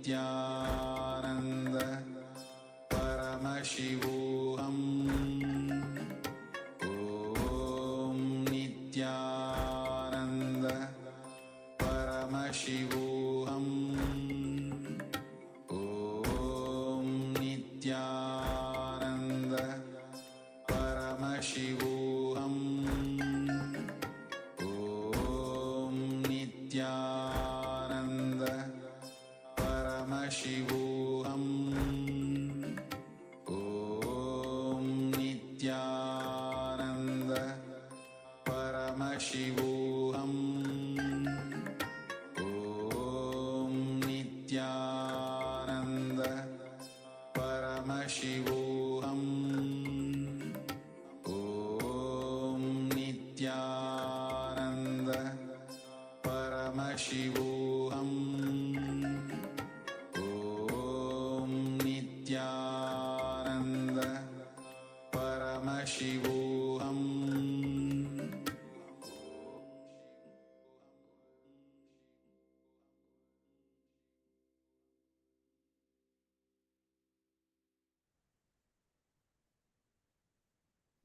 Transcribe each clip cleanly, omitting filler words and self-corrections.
Nityananda Paramashivoham Om Nityananda Paramashivoham Om Nityananda Paramashivoham Om Nityananda Paramashivoham Om Nityananda Paramashivoham Om Nityananda Paramashivoham Om Nityananda Paramashivoham Om Nityananda Paramashivoham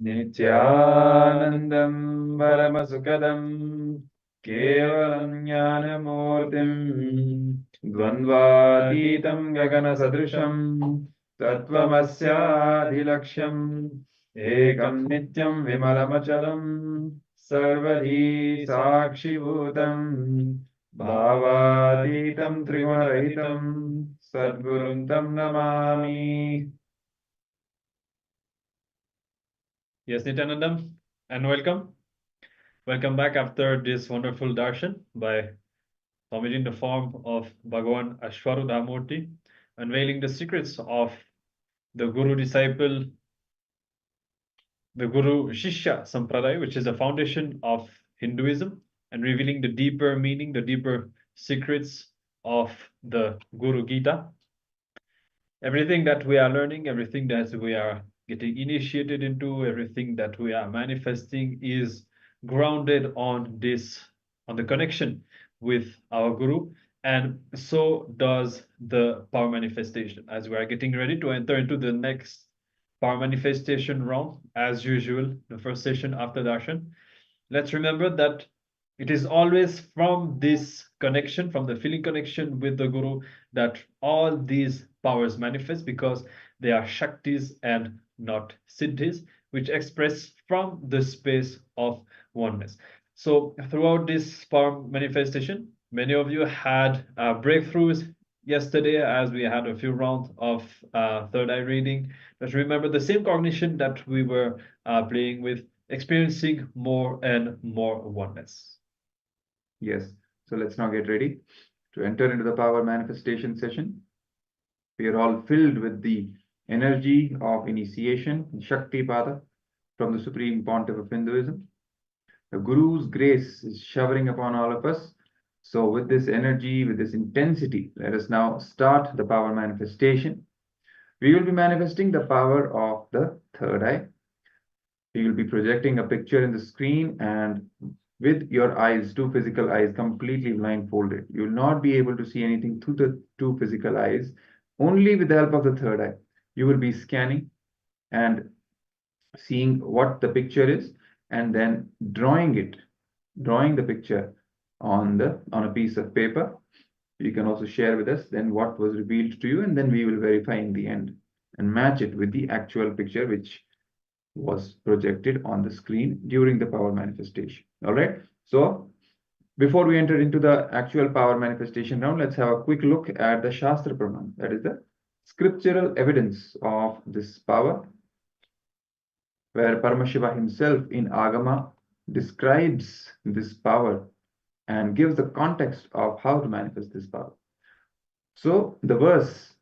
Nityanandam Paramasukadam Kevalam Jnanamurtim Dvandvatitam Gagana Sadrisham Tattvamasyaadhilaksham Ekam Nityam Vimalamachalam Sarvadhi Sakshibhutam Bhavaditam Trigunarahitam Sadguruntam Namami. Yes, Nityanandam, and welcome. Welcome back after this wonderful darshan by Swamiji in the form of Bhagavan Ashwarudhamurti, unveiling the secrets of the Guru-disciple, the Guru-Shishya Sampradaya, which is the foundation of Hinduism, and revealing the deeper meaning, the deeper secrets of the Guru Gita. Everything that we are learning, everything that we are getting initiated into, everything that we are manifesting is grounded on this, on the connection with our Guru. And so does the power manifestation. As we are getting ready to enter into the next power manifestation round, as usual, the first session after darshan, let's remember that it is always from this connection, from the feeling connection with the Guru, that all these powers manifest, because they are Shaktis and not Siddhis, which express from the space of oneness. So throughout this power manifestation, many of you had breakthroughs yesterday, as we had a few rounds of third eye reading. But remember the same cognition that we were playing with, experiencing more and more oneness. Yes. So let's now get ready to enter into the power manifestation session. We are all filled with the energy of initiation, Shakti Pada, from the Supreme Pontiff of Hinduism. The Guru's grace is showering upon all of us. So with this energy, with this intensity, let us now start the power manifestation. We will be manifesting the power of the third eye. We will be projecting a picture in the screen, and with your eyes, two physical eyes, completely blindfolded, you will not be able to see anything through the two physical eyes. Only with the help of the third eye, you will be scanning and seeing what the picture is, and then drawing the picture on a piece of paper. You can also share with us then what was revealed to you, and then we will verify in the end and match it with the actual picture which was projected on the screen during the power manifestation. All right. So before we enter into the actual power manifestation round, let's have a quick look at the Shastra Praman, that is the scriptural evidence of this power, where Paramashiva himself in Agama describes this power and gives the context of how to manifest this power. So the verse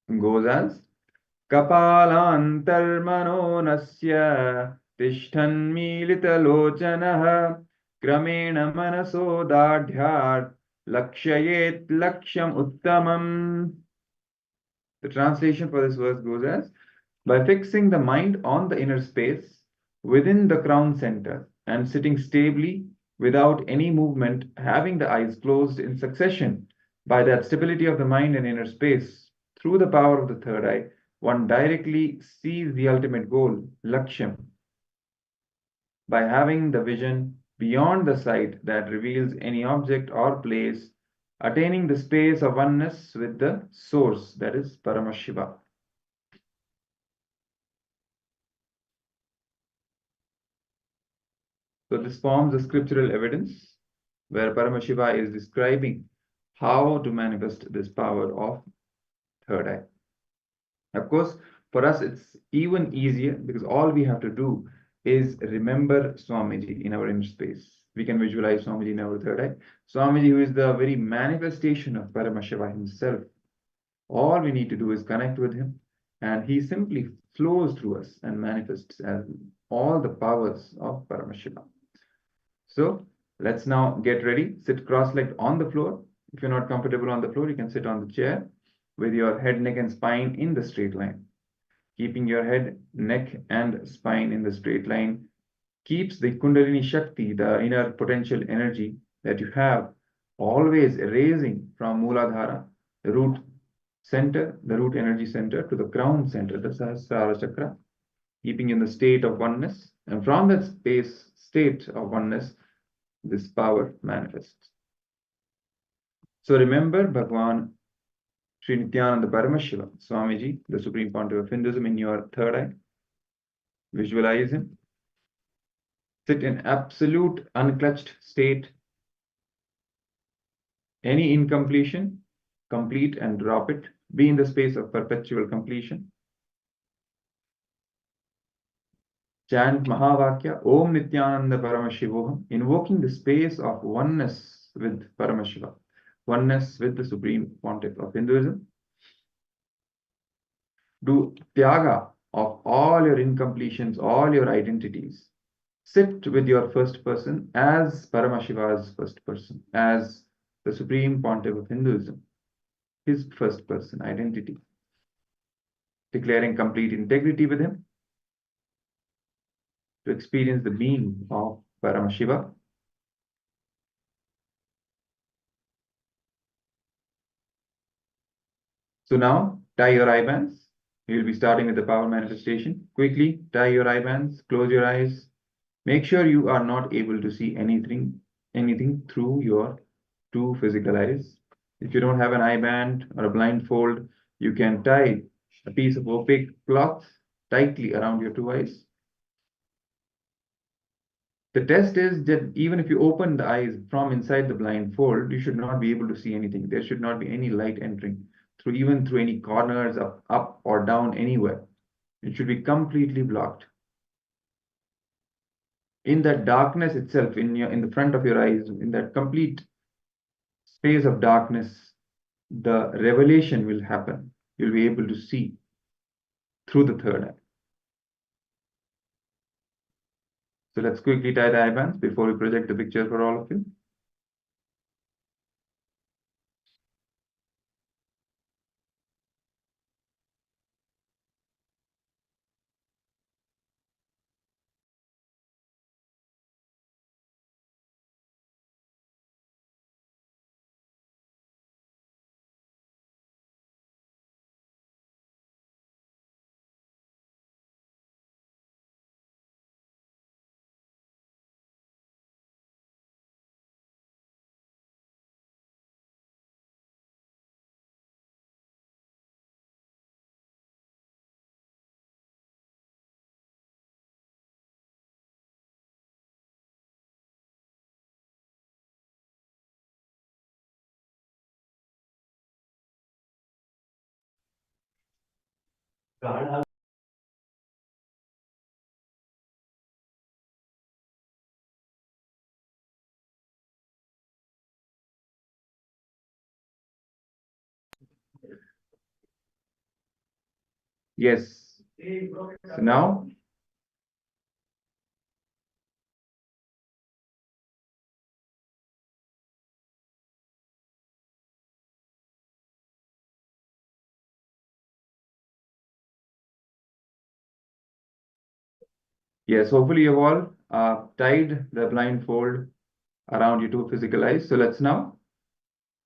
goes as Kapalantarmano nasya tishtan militalochanaha kramena manaso dadhyat lakshayet laksham uttamam. The translation for this verse goes as, by fixing the mind on the inner space within the crown center and sitting stably without any movement, having the eyes closed in succession, By that stability of the mind and inner space, through the power of the third eye, one directly sees the ultimate goal, Laksham, by having the vision beyond the sight that reveals any object or place, attaining the space of oneness with the source, that is Paramashiva. So this forms a scriptural evidence where Paramashiva is describing how to manifest this power of third eye. Of course, for us it's even easier because all we have to do is remember Swamiji in our inner space. We can visualize Swamiji in our third eye. Swamiji, who is the very manifestation of Paramashiva himself. All we need to do is connect with him, and he simply flows through us and manifests as all the powers of Paramashiva. So let's now get ready. Sit cross-legged on the floor. If you're not comfortable on the floor, you can sit on the chair with your head, neck, and spine in the straight line. Keeping your head, neck, and spine in the straight line keeps the Kundalini Shakti, the inner potential energy that you have, always raising from Mooladhara, the root center, the root energy center, to the crown center, the Sahasrara Chakra, keeping in the state of oneness. And from that state of oneness, this power manifests. So remember Bhagwan Sri Nityananda Paramashiva, Swamiji, the Supreme Pontiff of Hinduism, in your third eye. Visualize him. Sit in absolute unclutched state. Any incompletion, complete and drop it. Be in the space of perpetual completion. Chant Mahavakya, Om Nityananda Paramashivoham, invoking the space of oneness with Paramashiva, oneness with the Supreme Pontiff of Hinduism. Do Tyaga of all your incompletions, all your identities. Sit with your first person as Paramashiva's first person, as the Supreme Pontiff of Hinduism, his first person identity, declaring complete integrity with him, to experience the being of Paramashiva. So now, tie your eye bands. We will be starting with the power manifestation. Quickly tie your eye bands, close your eyes. Make sure you are not able to see anything through your two physical eyes. If you don't have an eye band or a blindfold, you can tie a piece of opaque cloth tightly around your two eyes. The test is that even if you open the eyes from inside the blindfold, you should not be able to see anything. There should not be any light entering even through any corners, up or down, anywhere. It should be completely blocked. In that darkness itself, in the front of your eyes, in that complete space of darkness, the revelation will happen. You'll be able to see through the third eye. So let's quickly tie the eye bands before we project the picture for all of you. Yes. So now, yes, hopefully you've all tied the blindfold around your two physical eyes. So let's now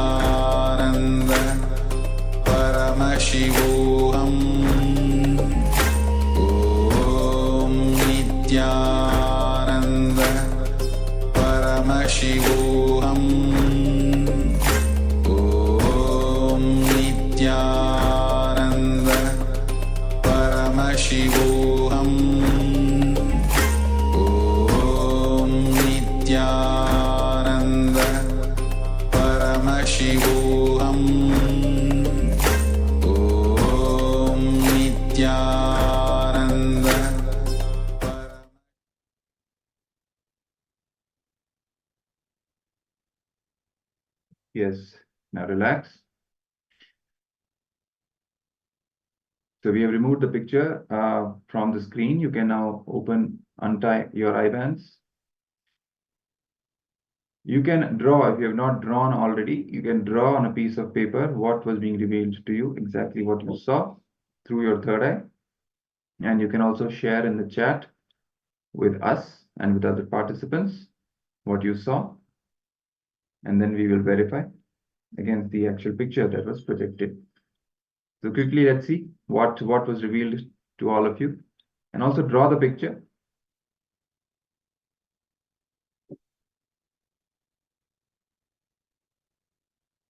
Nityanand परमशिवोऽहम् ॐ नित्यानन्द परमशिवोऽहम् ॐ नित्यानन्द परमशिवोऽहम् ॐ नित्यानन्द परमशिवोऽहम् ॐ Nityanand Yes, now relax. So we have removed the picture from the screen. You can now untie your eye bands. You can draw, if you have not drawn already, you can draw on a piece of paper what was being revealed to you, exactly what you saw through your third eye. And you can also share in the chat with us and with other participants what you saw. And then we will verify against the actual picture that was projected. So quickly, let's see what was revealed to all of you. And also draw the picture.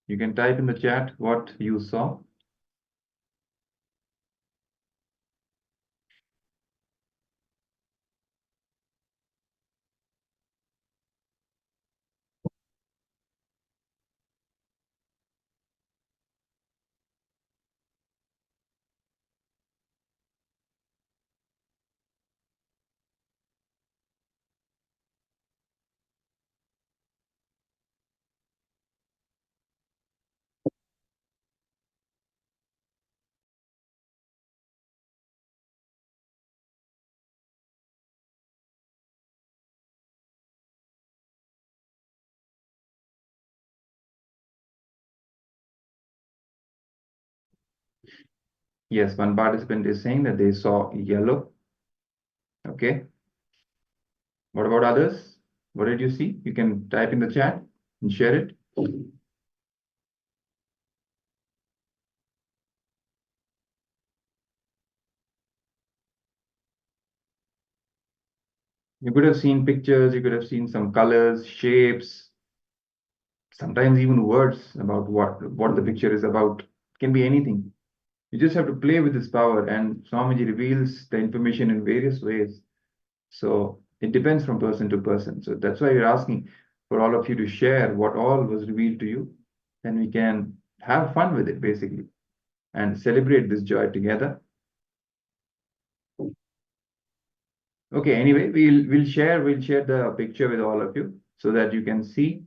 You can type in the chat what you saw. Yes, one participant is saying that they saw yellow. Okay. What about others? What did you see? You can type in the chat and share it. You could have seen pictures, you could have seen some colors, shapes, sometimes even words about what the picture is about. It can be anything. You just have to play with this power, and Swamiji reveals the information in various ways. So it depends from person to person. So that's why we're asking for all of you to share what all was revealed to you. Then we can have fun with it, basically, and celebrate this joy together. Okay, anyway, we'll share the picture with all of you so that you can see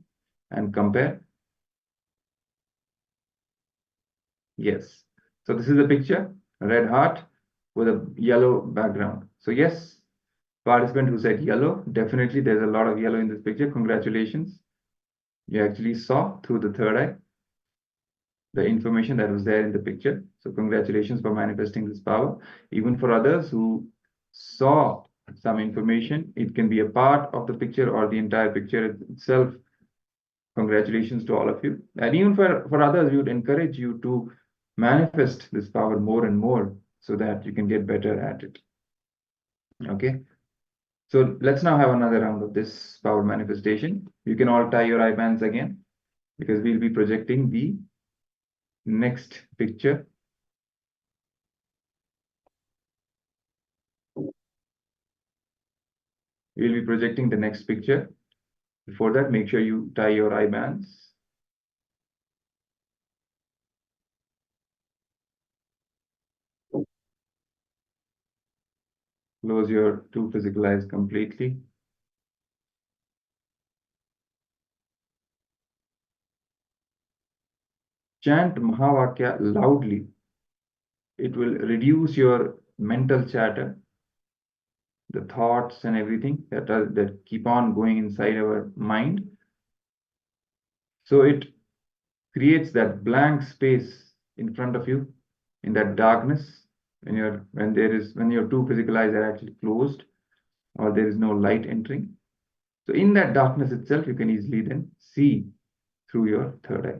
and compare. Yes. So this is the picture, a red heart with a yellow background. So yes, participant who said yellow, definitely there's a lot of yellow in this picture. Congratulations. You actually saw through the third eye the information that was there in the picture. So congratulations for manifesting this power. Even for others who saw some information, it can be a part of the picture or the entire picture itself. Congratulations to all of you. And even for others, we would encourage you to manifest this power more and more so that you can get better at it. Okay. So let's now have another round of this power manifestation. You can all tie your eye bands again because we'll be projecting the next picture. We'll be projecting the next picture. Before that, make sure you tie your eye bands. Close your two physical eyes completely. Chant Mahavakya loudly. It will reduce your mental chatter, the thoughts and everything that keep on going inside our mind. So it creates that blank space in front of you, in that darkness, when your two physical eyes are actually closed, or there is no light entering. So in that darkness itself, you can easily then see through your third eye.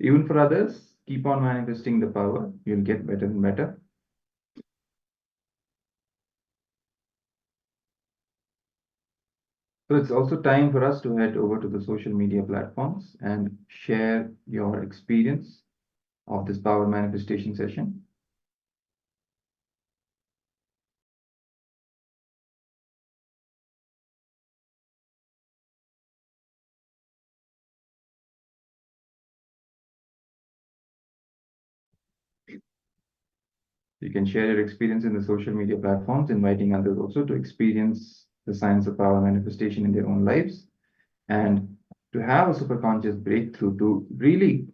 Even for others, keep on manifesting the power. You'll get better and better. So it's also time for us to head over to the social media platforms and share your experience of this power manifestation session. You can share your experience in the social media platforms, inviting others also to experience the science of power manifestation in their own lives and to have a superconscious breakthrough to really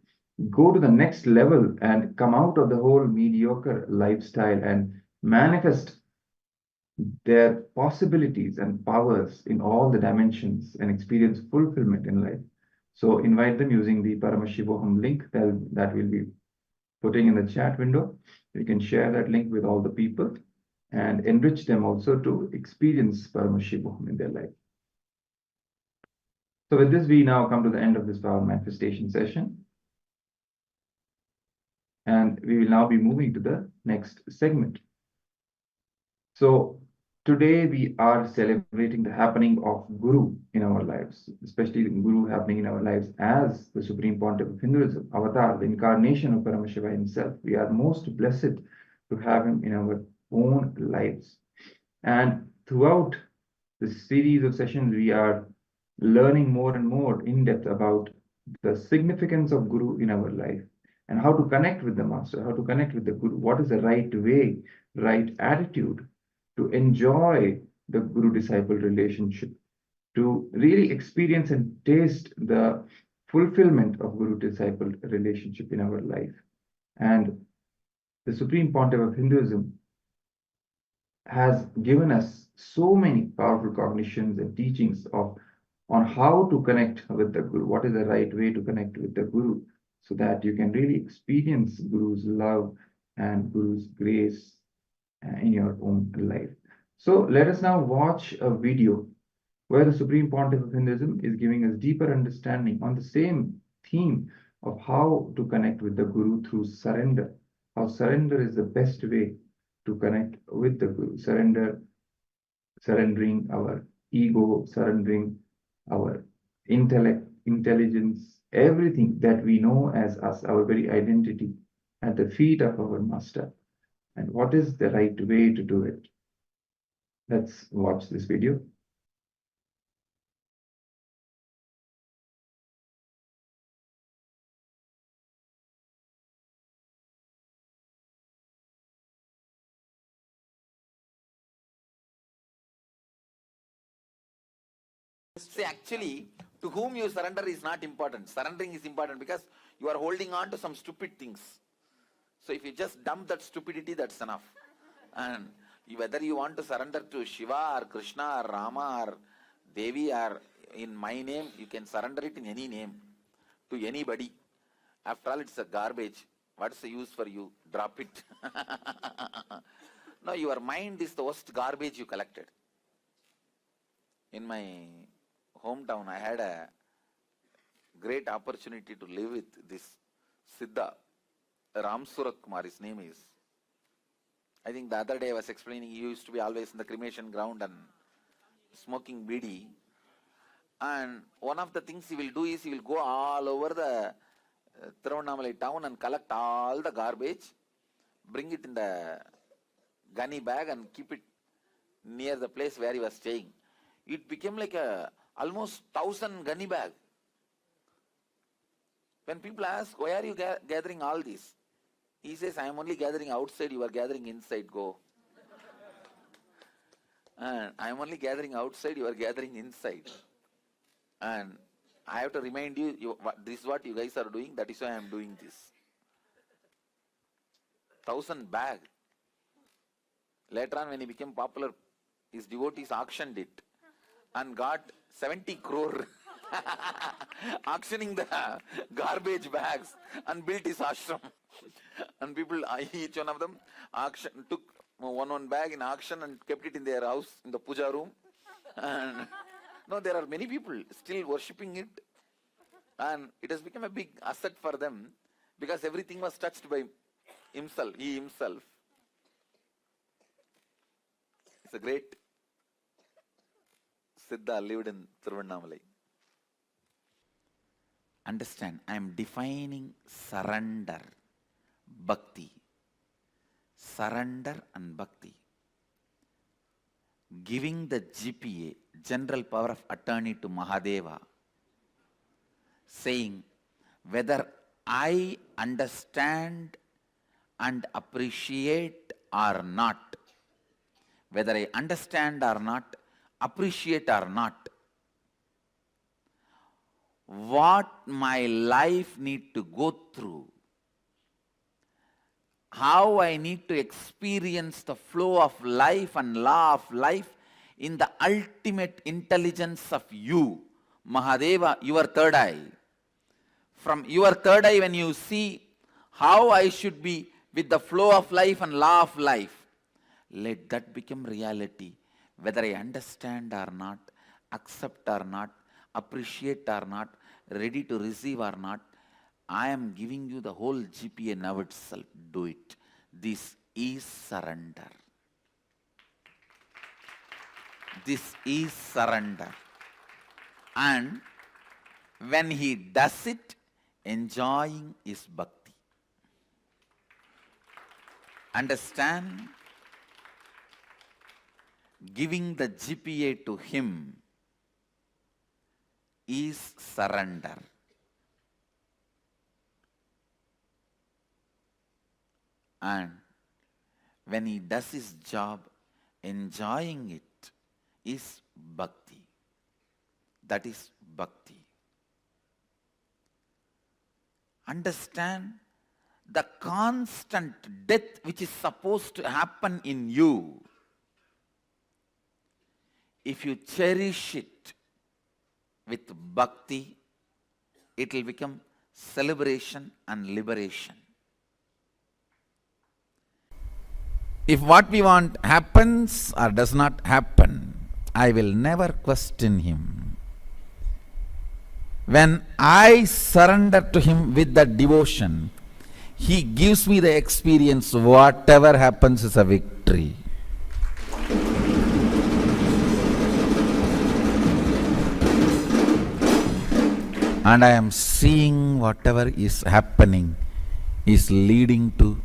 go to the next level and come out of the whole mediocre lifestyle and manifest their possibilities and powers in all the dimensions and experience fulfillment in life. So invite them using the Paramashivoham link that will be putting in the chat window. You can share that link with all the people and enrich them also to experience Paramashivoham in their life. So with this, we now come to the end of this power manifestation session. And we will now be moving to the next segment. So today we are celebrating the happening of Guru in our lives, especially the Guru happening in our lives as the Supreme Pontiff of Hinduism, Avatar, the incarnation of Paramashiva himself. We are most blessed to have him in our own lives. And throughout the series of sessions, we are learning more and more in depth about the significance of Guru in our life and how to connect with the Master, how to connect with the Guru, what is the right way, right attitude to enjoy the Guru-disciple relationship, to really experience and taste the fulfillment of Guru-disciple relationship in our life. And the Supreme Pontiff of Hinduism has given us so many powerful cognitions and teachings on how to connect with the Guru, what is the right way to connect with the Guru, so that you can really experience Guru's love and Guru's grace in your own life. So let us now watch a video where the Supreme Pontiff of Hinduism is giving us deeper understanding on the same theme of how to connect with the Guru through surrender, how surrender is the best way to connect with the Guru, surrendering our ego, surrendering our intellect, intelligence, everything that we know as us, our very identity, at the feet of our Master. And what is the right way to do it? Let's watch this video. See, actually, to whom you surrender is not important. Surrendering is important because you are holding on to some stupid things. So if you just dump that stupidity, that's enough. And whether you want to surrender to Shiva or Krishna or Rama or Devi or in my name, you can surrender it in any name to anybody. After all, it's a garbage. What's the use for you? Drop it. No, your mind is the worst garbage you collected. In my hometown, I had a great opportunity to live with this Siddha, Ram Surat Kumar, his name is. I think the other day I was explaining, he used to be always in the cremation ground and smoking bidi. And one of the things he will do is he will go all over the Tiruvannamalai town and collect all the garbage, bring it in the gunny bag and keep it near the place where he was staying. It became like a almost 1,000 gunny bag. When people ask, why are you gathering all this? He says, I am only gathering outside, you are gathering inside, go. And I am only gathering outside, you are gathering inside. And I have to remind you, this is what you guys are doing, that is why I am doing this. 1,000 bag. Later on, when he became popular, his devotees auctioned it and got 70 crore auctioning the garbage bags and built his ashram. And people, each one of them took one bag in auction and kept it in their house, in the puja room. And no, there are many people still worshipping it. And it has become a big asset for them because everything was touched by himself, he himself. It's a great Siddha lived in Tiruvannamalai. Understand, I am defining surrender, bhakti. Surrender and bhakti. Giving the GPA, general power of attorney, to Mahadeva, saying whether I understand and appreciate or not, whether I understand or not, appreciate or not, what my life need to go through, how I need to experience the flow of life and law of life in the ultimate intelligence of you, Mahadeva, your third eye. From your third eye, when you see how I should be with the flow of life and law of life, let that become reality. Whether I understand or not, accept or not, appreciate or not, ready to receive or not, I am giving you the whole GPA now itself. Do it. This is surrender. This is surrender. And when he does it, enjoying is bhakti. Understand? Giving the GPA to him is surrender. And when he does his job, enjoying it is bhakti. That is bhakti. Understand the constant death which is supposed to happen in you. If you cherish it with bhakti, it will become celebration and liberation. If what we want happens or does not happen, I will never question him. When I surrender to him with that devotion, he gives me the experience, whatever happens is a victory. And I am seeing whatever is happening is leading to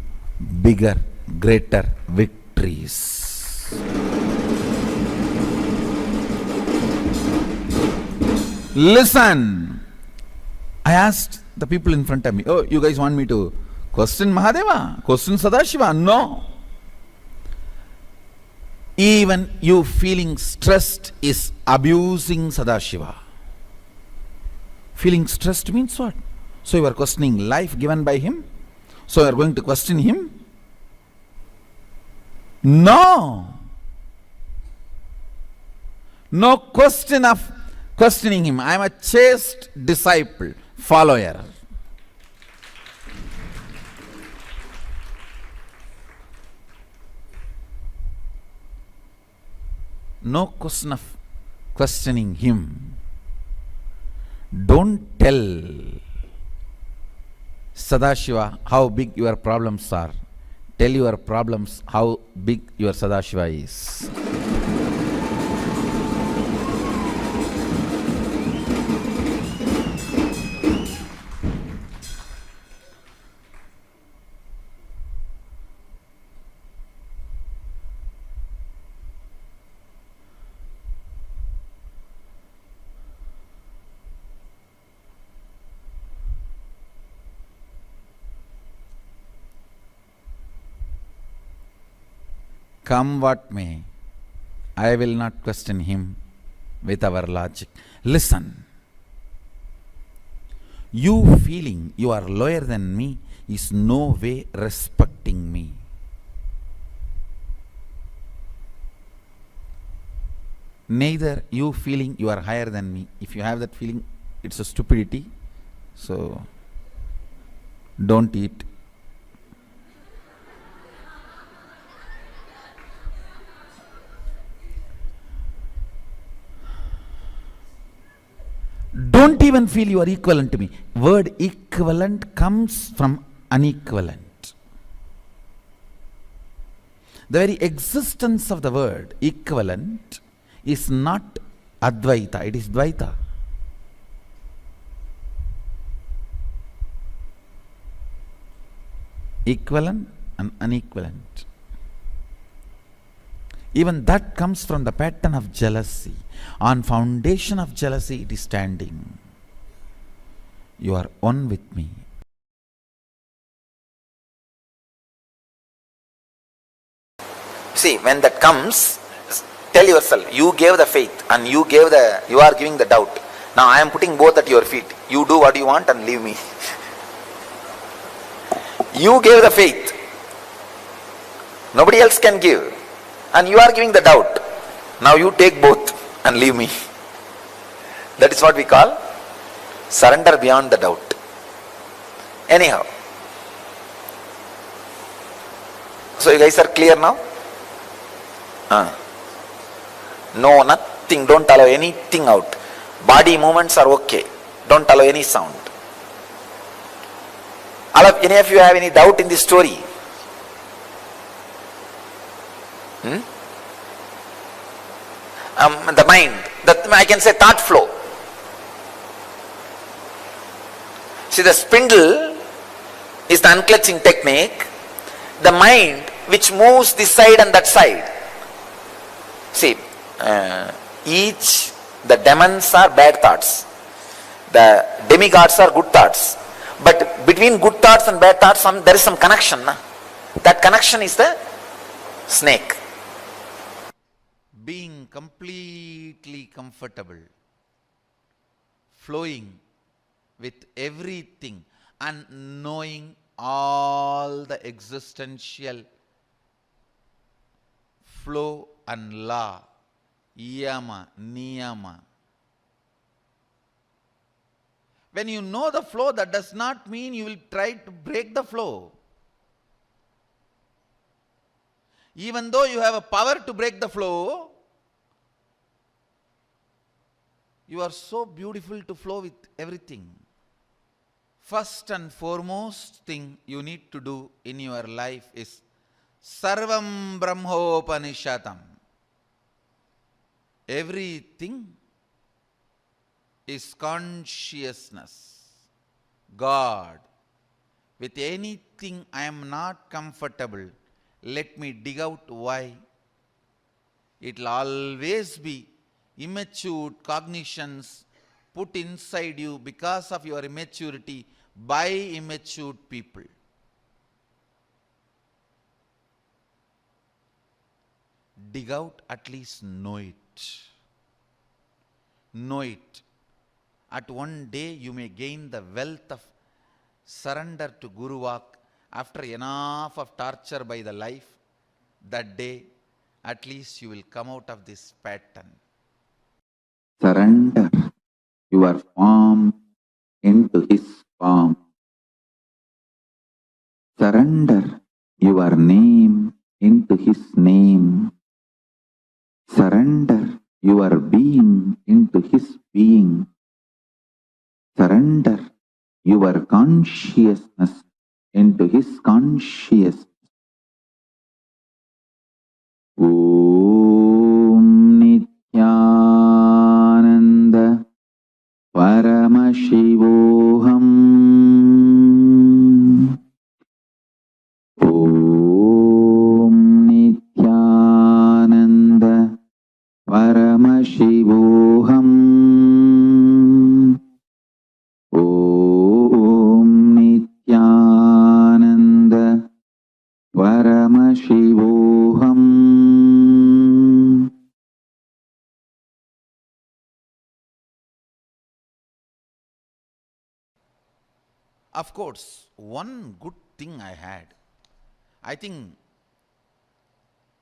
bigger, greater victories. Listen. I asked the people in front of me, oh, you guys want me to question Mahadeva? Question Sadashiva? No. Even you feeling stressed is abusing Sadashiva. Feeling stressed means what? So you are questioning life given by him? So you are going to question him? No. No question of questioning him. I am a chaste disciple, follower. No question of questioning him. Don't tell Sadashiva how big your problems are. Tell your problems how big your Sadashiva is. Come what may, I will not question him with our logic. Listen. You feeling you are lower than me is no way respecting me. Neither you feeling you are higher than me. If you have that feeling, it's a stupidity. So don't eat. Don't Don't even feel you are equivalent to me. Word equivalent comes from unequivalent. The very existence of the word equivalent is not Advaita, it is Dvaita. Equivalent and unequivalent. Even that comes from the pattern of jealousy. On foundation of jealousy it is standing. You are one with me. See, when that comes, tell yourself, you gave the faith and you are giving the doubt. Now I am putting both at your feet. You do what you want and leave me. You gave the faith. Nobody else can give. And you are giving the doubt. Now you take both and leave me. That is what we call surrender beyond the doubt. Anyhow. So you guys are clear now? No, nothing. Don't allow anything out. Body movements are okay. Don't allow any sound. Any of you have any doubt in this story? The mind, I can say thought flow. See, the spindle is the unclutching technique. The mind which moves this side and that side. See, the demons are bad thoughts. The demigods are good thoughts. But between good thoughts and bad thoughts, there is some connection. That connection is the snake. Being completely comfortable, flowing with everything and knowing all the existential flow and law, yama, niyama. When you know the flow, that does not mean you will try to break the flow. Even though you have a power to break the flow, you are so beautiful to flow with everything. First and foremost thing you need to do in your life is Sarvam Brahmopanishatam. Everything is consciousness. God. With anything I am not comfortable, let me dig out why. It will always be immature cognitions put inside you because of your immaturity by immature people. Dig out, at least know it. Know it. At one day you may gain the wealth of surrender to Guru Walk after enough of torture by the life. That day, at least you will come out of this pattern. Surrender your form into His form. Surrender your name into His name. Surrender your being into His being. Surrender your consciousness into His consciousness. Om Nityananda Paramashivoham. Om Nityananda Paramashivoham. Om Nityananda Paramashivoham. Of course, one good thing I had. I think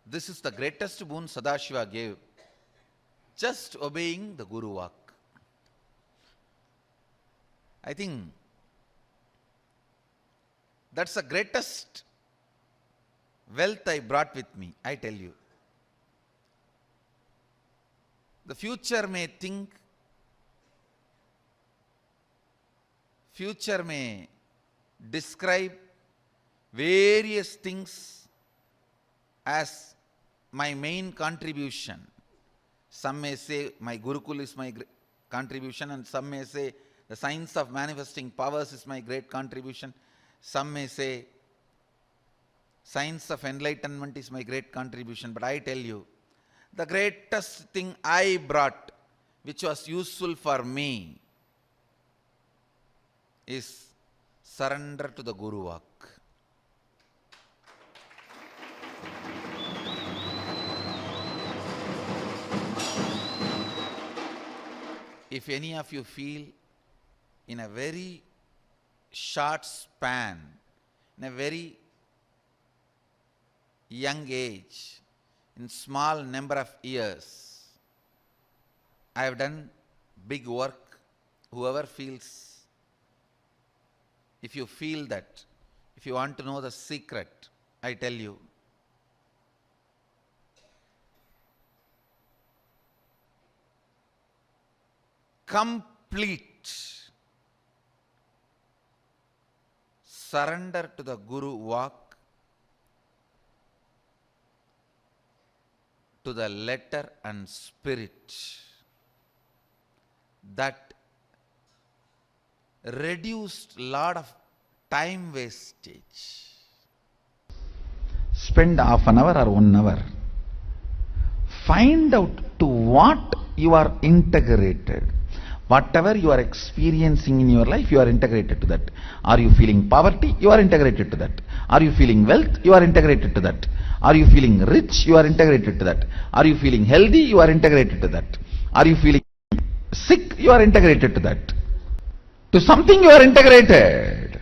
this is the greatest boon Sadashiva gave. Just obeying the Guru Walk. I think that's the greatest wealth I brought with me, I tell you. The future may think future may describe various things as my main contribution. Some may say my Gurukul is my contribution, and some may say the science of manifesting powers is my great contribution. Some may say science of enlightenment is my great contribution. But I tell you, the greatest thing I brought, which was useful for me, is surrender to the Guru Vak. If any of you feel in a very short span, in a very young age, in small number of years, I have done big work. Whoever feels, if you feel that, if you want to know the secret, I tell you, complete surrender to the Guru Vak, to the letter and spirit, that reduced lot of time wastage. Spend half an hour or 1 hour. Find out to what you are integrated. Whatever you are experiencing in your life, you are integrated to that. Are you feeling poverty? You are integrated to that. Are you feeling wealth? You are integrated to that. Are you feeling rich? You are integrated to that. Are you feeling healthy? You are integrated to that. Are you feeling sick? You are integrated to that. To something you are integrated.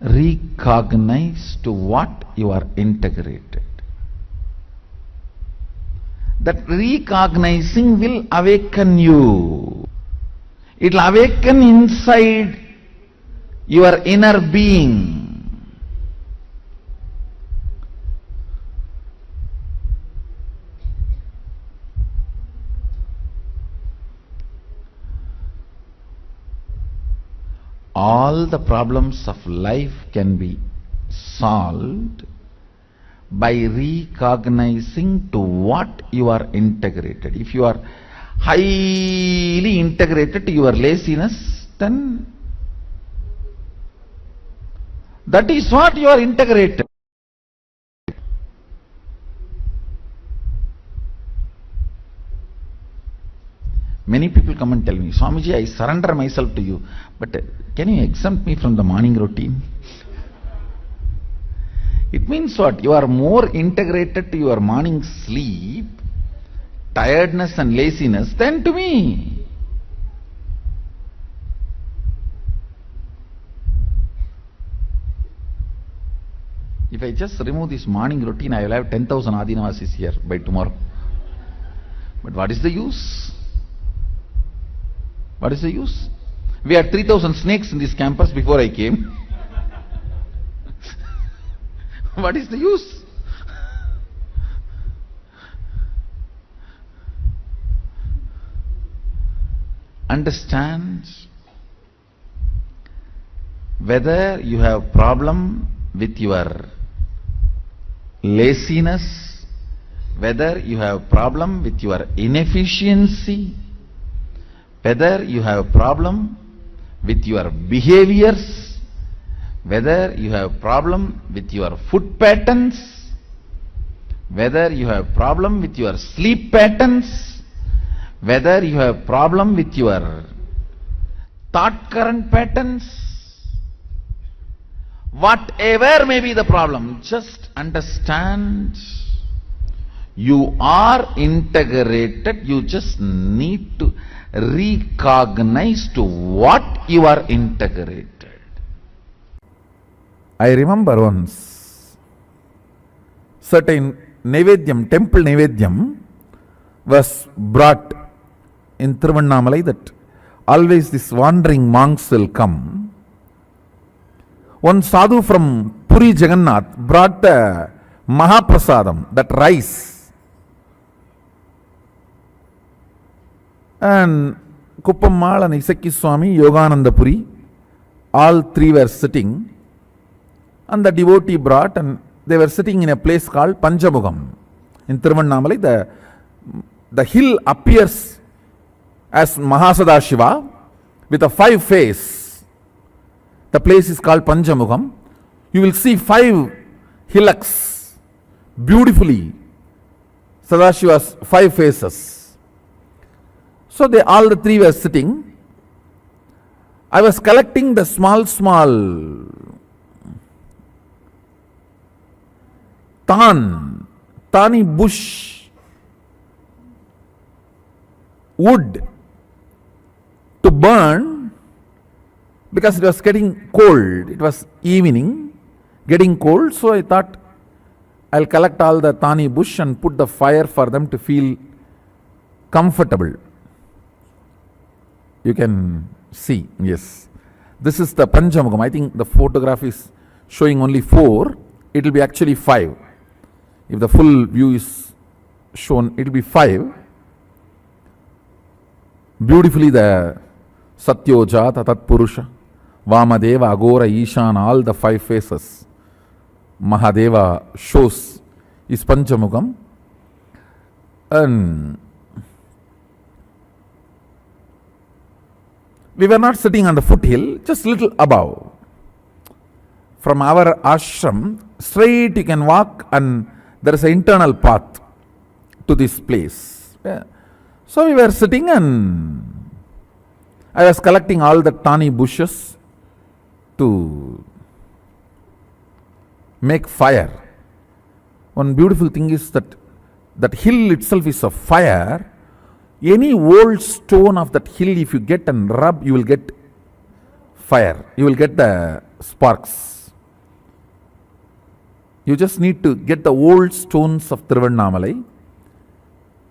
Recognize to what you are integrated. That recognizing will awaken you. It will awaken inside your inner being. All the problems of life can be solved by recognizing to what you are integrated. If you are highly integrated to your laziness, then that is what you are integrated. Many people come and tell me, Swamiji, I surrender myself to you, but can you exempt me from the morning routine? It means what? You are more integrated to your morning sleep, tiredness and laziness than to me. If I just remove this morning routine, I will have 10,000 Adinavasis here by tomorrow. But what is the use? What is the use? We had 3,000 snakes in this campus before I came. What is the use? Understand whether you have problem with your laziness, whether you have problem with your inefficiency, whether you have problem with your behaviors, whether you have problem with your food patterns, whether you have problem with your sleep patterns, whether you have problem with your thought current patterns, whatever may be the problem, just understand you are integrated. You just need to recognize to what you are integrated. I remember once certain Naivedyam, temple Naivedyam was brought in Tiruvannamalai, that always this wandering monks will come. One sadhu from Puri Jagannath brought the Mahaprasadam, that rice. And Kuppammal and Isaki Swami, Yogananda Puri, all three were sitting, and the devotee brought, and they were sitting in a place called Panchamukham. In Tiruvannamalai, the hill appears as Mahasadashiva with a 5 face. The place is called Panchamukham. You will see 5 hillocks beautifully. Sadashiva's 5 faces. So all the 3 were sitting. I was collecting the small thani bush, wood to burn, because it was getting cold. It was evening, getting cold, so I thought I'll collect all the thani bush and put the fire for them to feel comfortable. You can see, yes. This is the Panchamukham. I think the photograph is showing only 4. It will be actually 5. If the full view is shown, it will be 5. Beautifully the Satyojata, Tatpurusha, Vamadeva, Agora, Ishan, all the 5 faces Mahadeva shows is Panchamukham. And we were not sitting on the foothill, just little above. From our ashram, straight you can walk, and there is an internal path to this place. So we were sitting, and I was collecting all the thani bushes to make fire. One beautiful thing is that hill itself is a fire. Any old stone of that hill, if you get and rub, you will get fire. You will get the sparks. You just need to get the old stones of Tiruvannamalai,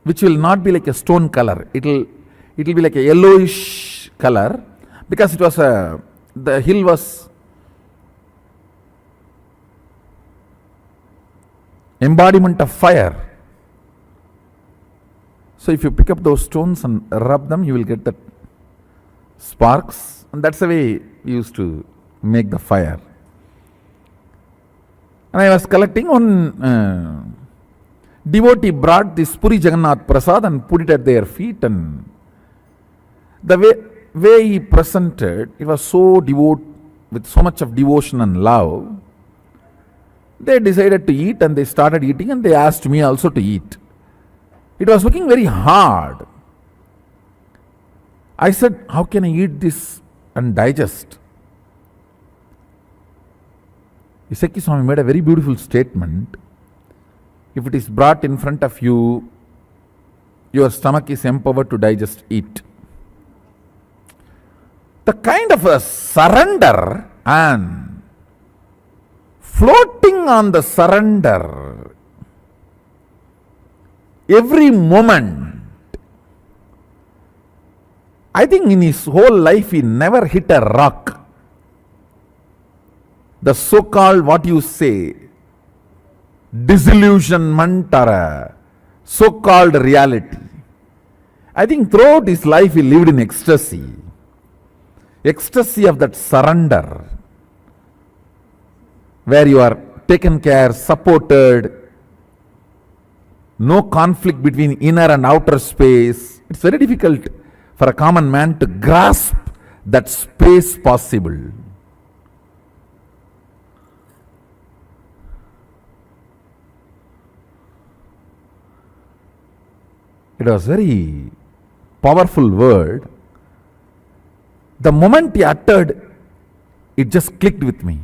which will not be like a stone color. It will be like a yellowish color, because it was the hill was embodiment of fire. So if you pick up those stones and rub them, you will get the sparks, and that's the way we used to make the fire. And I was collecting. One devotee brought this Puri Jagannath Prasad and put it at their feet, and the way he presented, it was so with so much of devotion and love. They decided to eat, and they started eating, and they asked me also to eat. It was looking very hard. I said, how can I eat this and digest? Isaki Swami made a very beautiful statement. If it is brought in front of you, your stomach is empowered to digest it. The kind of a surrender and floating on the surrender every moment. I think in his whole life he never hit a rock. The so-called, what you say, disillusionment or a so-called reality. I think throughout his life he lived in ecstasy. Ecstasy of that surrender, where you are taken care, supported, no conflict between inner and outer space. It's very difficult for a common man to grasp that space possible. It was very powerful word. The moment he uttered, it just clicked with me.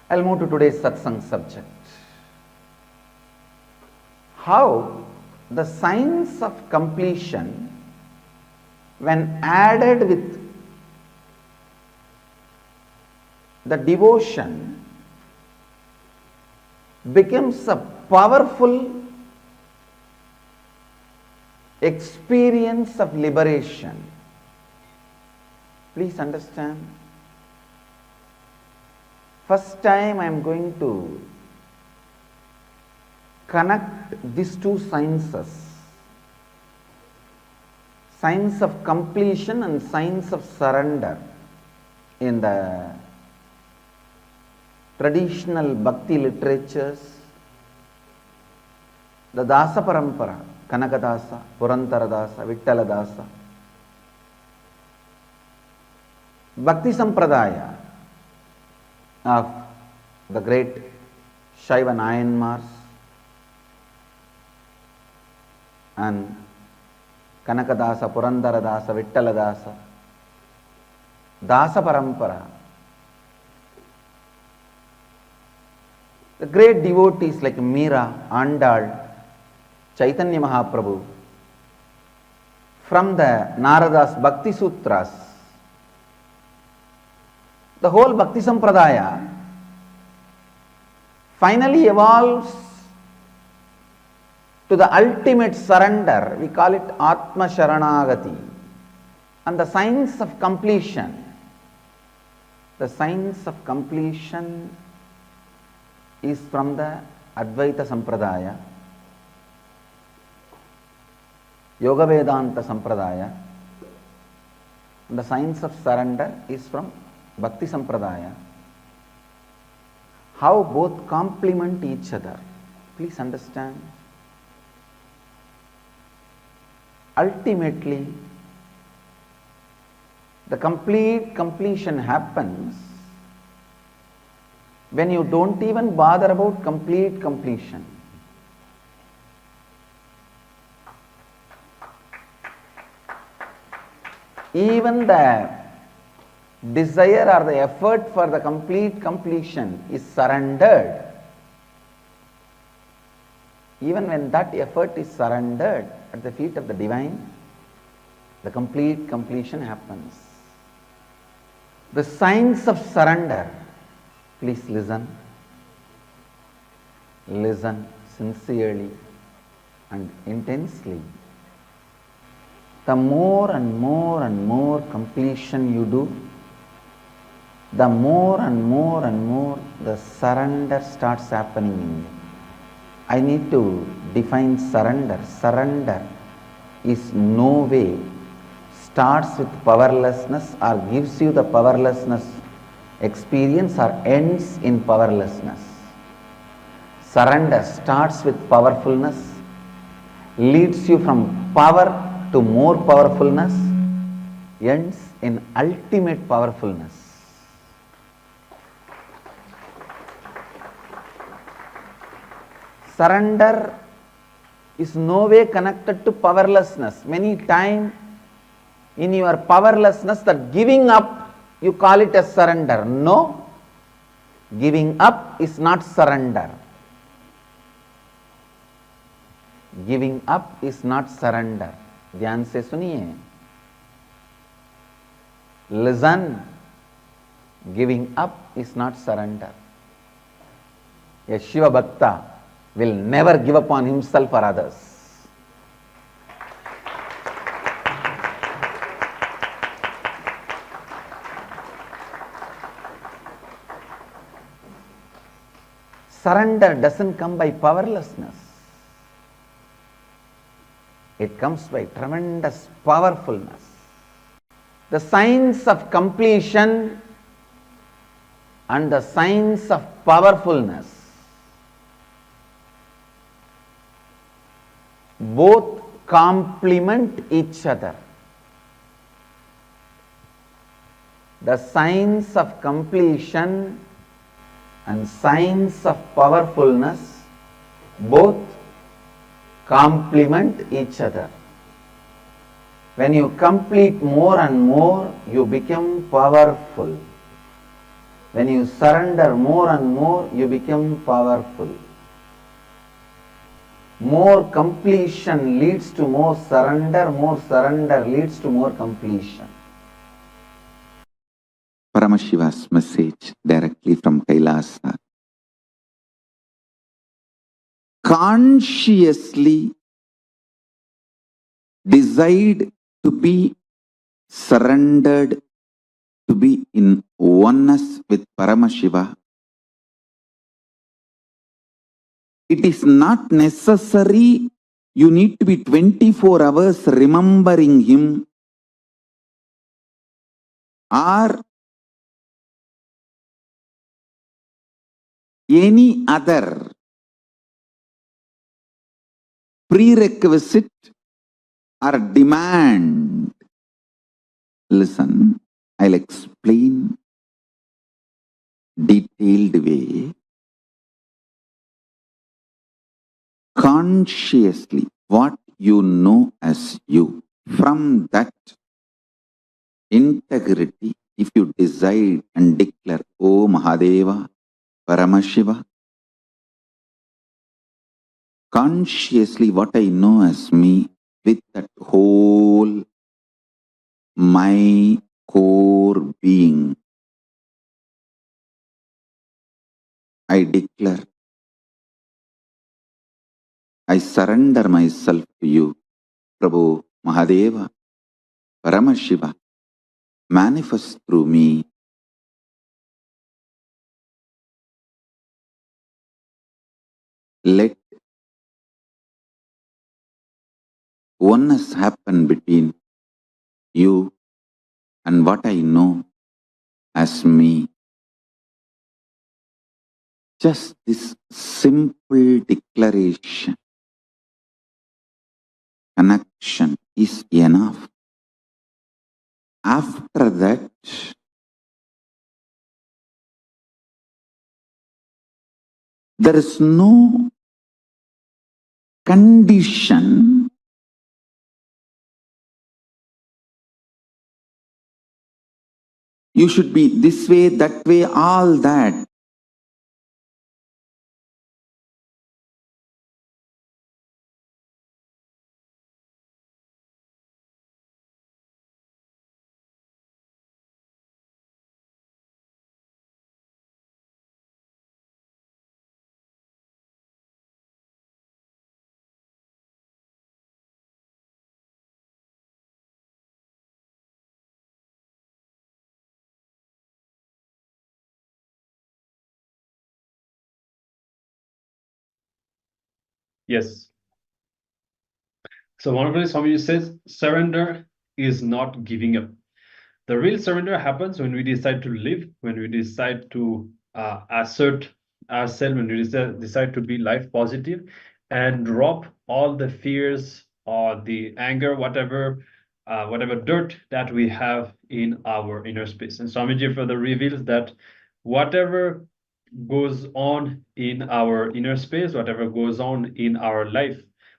I'll move to today's satsang subject. How the science of completion, when added with the devotion, becomes a powerful experience of liberation. Please understand. First time I am going to connect these two sciences. Signs of completion and signs of surrender in the traditional bhakti literatures, the Dasa Parampara, Kanakadasa, Purantaradasa, Vittaladasa, Bhakti Sampradaya of the great Shaiva Nayanmars and Kanakadasa, Purantaradasa, Vittaladasa, Dasa Parampara. The great devotees like Meera, Andal, Chaitanya Mahaprabhu, from the Narada's Bhakti Sutras, the whole Bhakti Sampradaya finally evolves to the ultimate surrender. We call it Atma Sharanagati. And the signs of completion, the signs of completion is from the Advaita Sampradaya, Yoga Vedanta Sampradaya, and the signs of surrender is from Bhakti Sampradaya. How both complement each other. Please understand. Ultimately, the complete completion happens when you don't even bother about complete completion. Even the desire or the effort for the complete completion is surrendered. Even when that effort is surrendered at the feet of the divine, the complete completion happens. The signs of surrender, please listen. Listen sincerely and intensely. The more and more and more completion you do, the more and more and more the surrender starts happening in you. I need to define surrender. Surrender is no way starts with powerlessness or gives you the powerlessness experience or ends in powerlessness. Surrender starts with powerfulness, leads you from power to more powerfulness, ends in ultimate powerfulness. Surrender is no way connected to powerlessness. Many times in your powerlessness, that giving up, you call it as surrender. No, giving up is not surrender. Giving up is not surrender. ध्यान से सुनिए. Listen. Giving up is not surrender. A Shiva Bhakta will never give up on himself or others. Surrender doesn't come by powerlessness. It comes by tremendous powerfulness. The signs of completion and the signs of powerfulness both complement each other. The signs of completion and signs of powerfulness both complement each other. When you complete more and more, you become powerful. When you surrender more and more, you become powerful. More completion leads to more surrender leads to more completion. Paramashiva's message directly from Kailasa. Consciously decide to be surrendered, to be in oneness with Paramashiva. It is not necessary You need to be 24 hours remembering him or any other prerequisite or demand. Listen, I'll explain detailed way. Consciously, what you know as you, from that integrity, if you decide and declare, O Mahadeva, Paramashiva, consciously what I know as me, with that whole my core being, I declare, I surrender myself to you, Prabhu, Mahadeva, Paramashiva, manifest through me. Let oneness happen between you and what I know as me. Just this simple declaration, connection is enough. After that, there is no condition. You should be this way, that way, all that. Yes. So wonderfully, Swamiji says, surrender is not giving up. The real surrender happens when we decide to live, when we decide to assert ourselves, when we decide to be life positive and drop all the fears or the anger, whatever dirt that we have in our inner space. And Swamiji further reveals that whatever goes on in our inner space, whatever goes on in our life,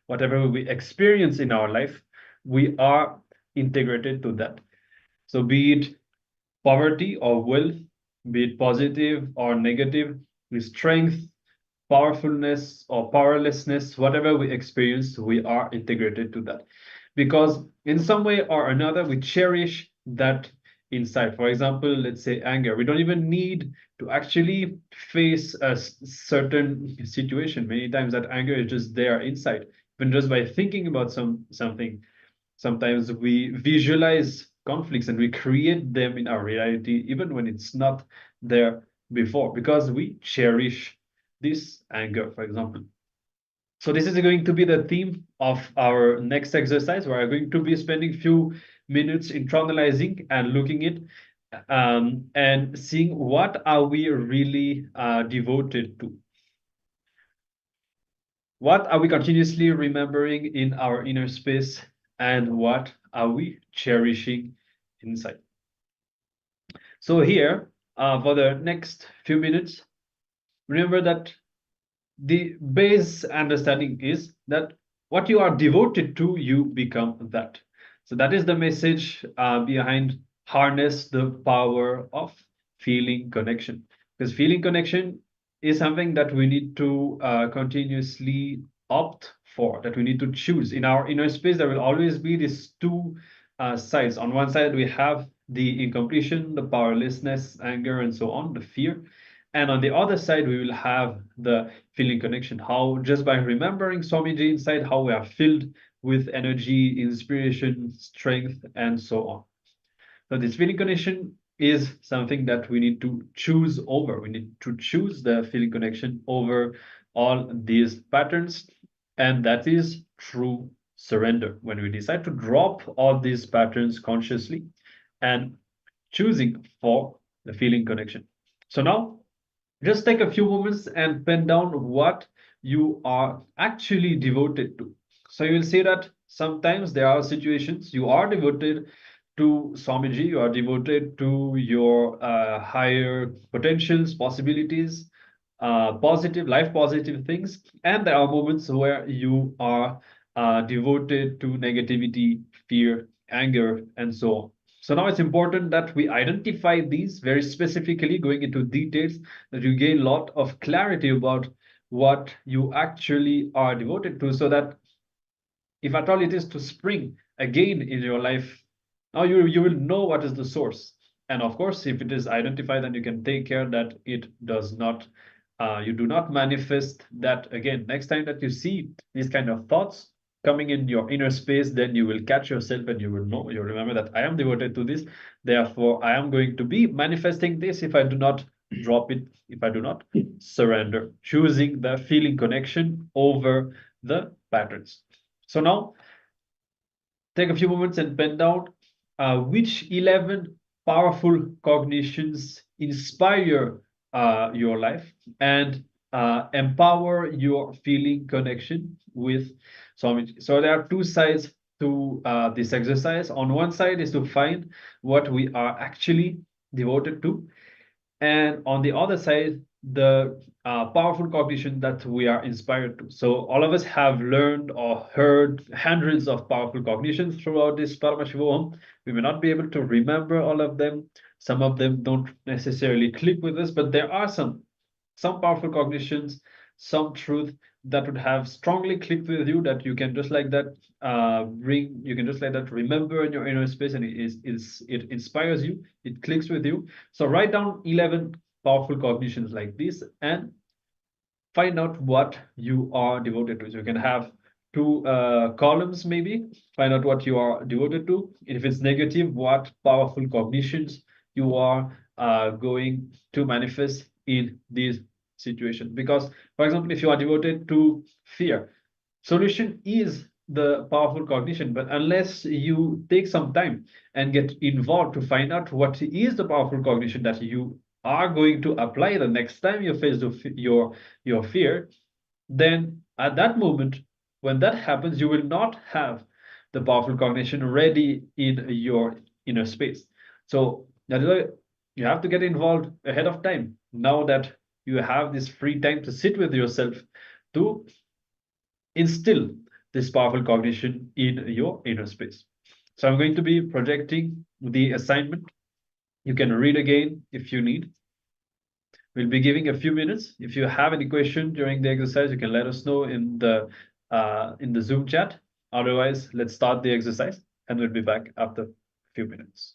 whatever we experience in our life, we are integrated to that. So be it poverty or wealth, be it positive or negative, strength, powerfulness or powerlessness, whatever we experience, we are integrated to that. Because in some way or another, we cherish that inside. For example, let's say anger. We don't even need to actually face a certain situation. Many times that anger is just there inside. Even just by thinking about something, sometimes we visualize conflicts and we create them in our reality, even when it's not there before, because we cherish this anger, for example. So this is going to be the theme of our next exercise. We are going to be spending few minutes internalizing and looking it and seeing what are we really devoted to. What are we continuously remembering in our inner space, and what are we cherishing inside? So here, for the next few minutes, remember that the base understanding is that what you are devoted to, you become that. So that is the message behind harness the power of feeling connection. Because feeling connection is something that we need to continuously opt for, that we need to choose. In our inner space, there will always be these two sides. On one side, we have the incompletion, the powerlessness, anger, and so on, the fear. And on the other side, we will have the feeling connection. How just by remembering Swamiji inside, how we are filled with energy, inspiration, strength, and so on. So this feeling connection is something that we need to choose over. We need to choose the feeling connection over all these patterns. And that is true surrender, when we decide to drop all these patterns consciously and choosing for the feeling connection. So now just take a few moments and pen down what you are actually devoted to. So you will see that sometimes there are situations you are devoted to Swamiji, you are devoted to your higher potentials, possibilities, positive, life positive things. And there are moments where you are devoted to negativity, fear, anger, and so on. So now it's important that we identify these very specifically, going into details, that you gain a lot of clarity about what you actually are devoted to, so that if at all it is to spring again in your life, now you will know what is the source. And of course, if it is identified, then you can take care that it does not, you do not manifest that again. Next time that you see these kind of thoughts coming in your inner space, then you will catch yourself and you will know, you remember that I am devoted to this. Therefore, I am going to be manifesting this if I do not drop it, if I do not surrender, choosing the feeling connection over the patterns. So now, take a few moments and pen down which 11 powerful cognitions inspire your life and empower your feeling connection with Swamiji. So there are two sides to this exercise. On one side is to find what we are actually devoted to, and on the other side, the powerful cognition that we are inspired to. So all of us have learned or heard hundreds of powerful cognitions throughout this Paramashivoham. We may not be able to remember all of them. Some of them don't necessarily click with us, but there are some powerful cognitions, some truth that would have strongly clicked with you, that you can just like that you can just like that remember in your inner space, and it inspires you, it clicks with you. So write down 11 powerful cognitions like this and find out what you are devoted to. So you can have two columns, maybe find out what you are devoted to. If it's negative, what powerful cognitions you are going to manifest in these situations. Because, for example, if you are devoted to fear, solution is the powerful cognition, but unless you take some time and get involved to find out what is the powerful cognition that you are going to apply the next time you face your fear, then at that moment, when that happens, you will not have the powerful cognition ready in your inner space. So that's why you have to get involved ahead of time. Now that you have this free time to sit with yourself, to instill this powerful cognition in your inner space. So I'm going to be projecting the assignment. You can read again if you need. We'll be giving a few minutes. If you have any question during the exercise, you can let us know in the Zoom chat. Otherwise, let's start the exercise, and we'll be back after a few minutes.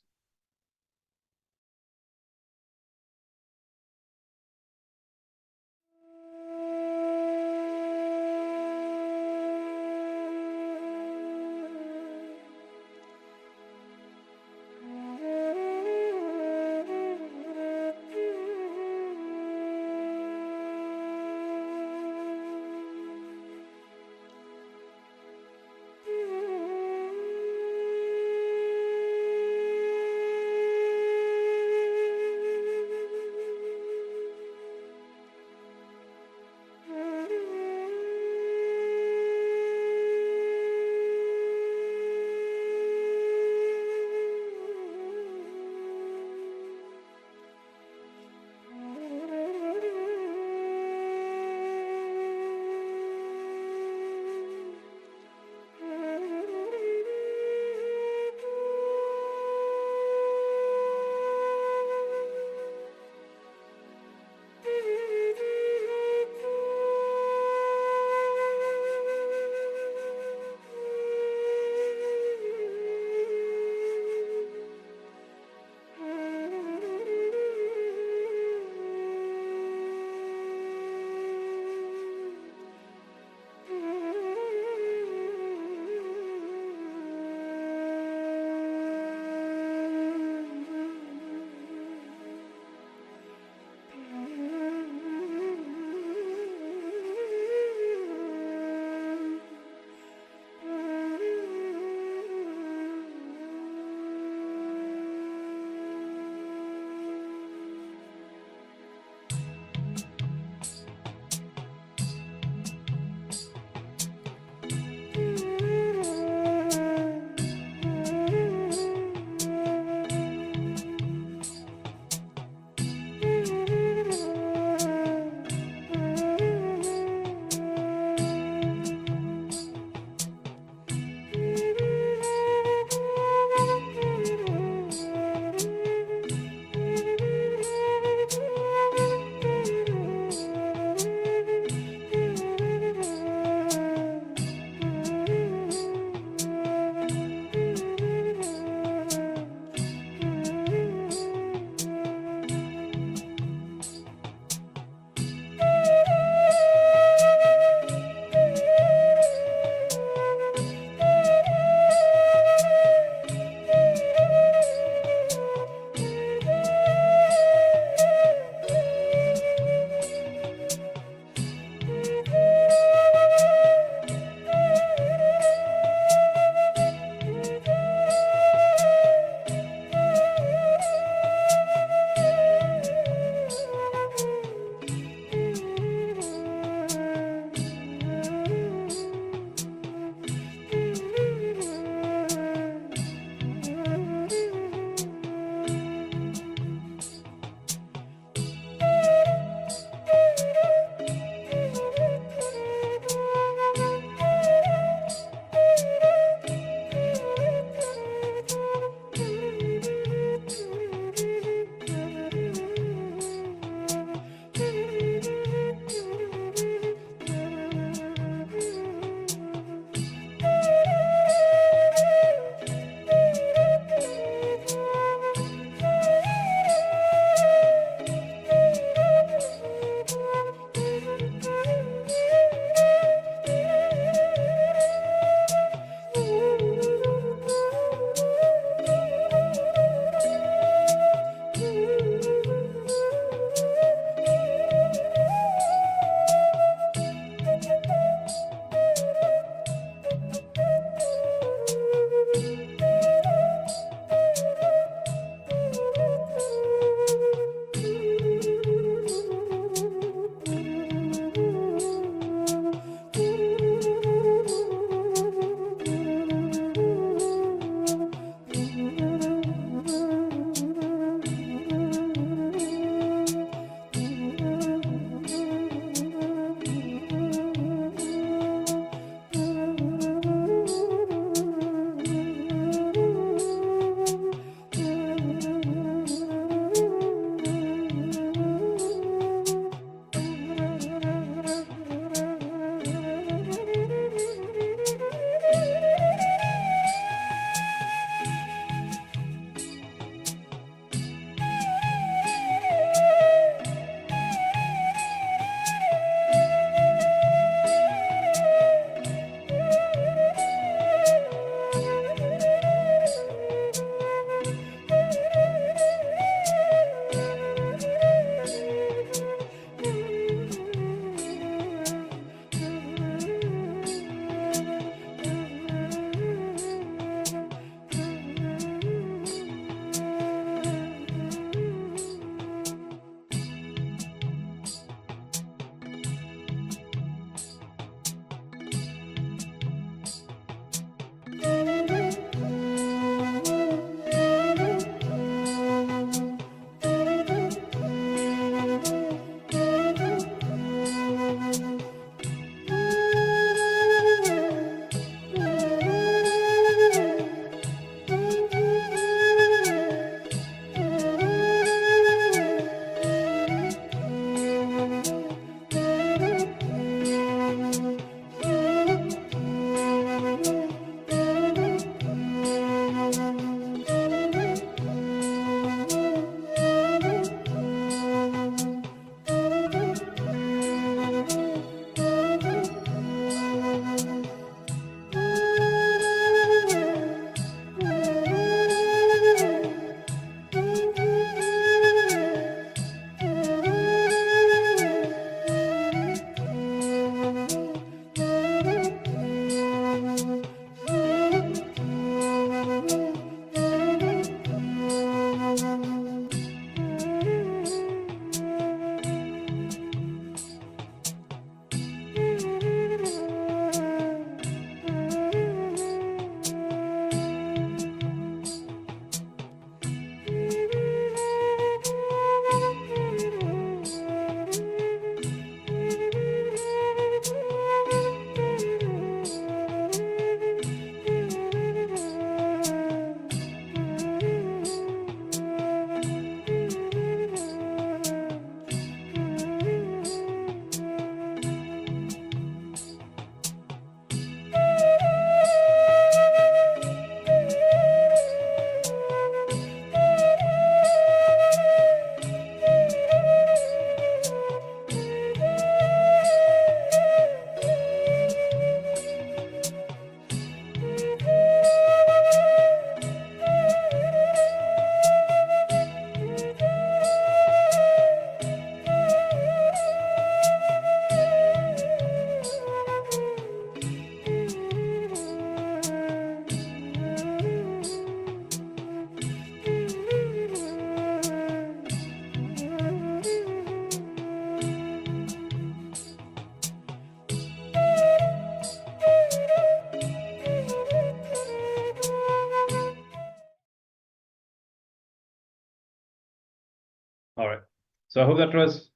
All right. So I hope that was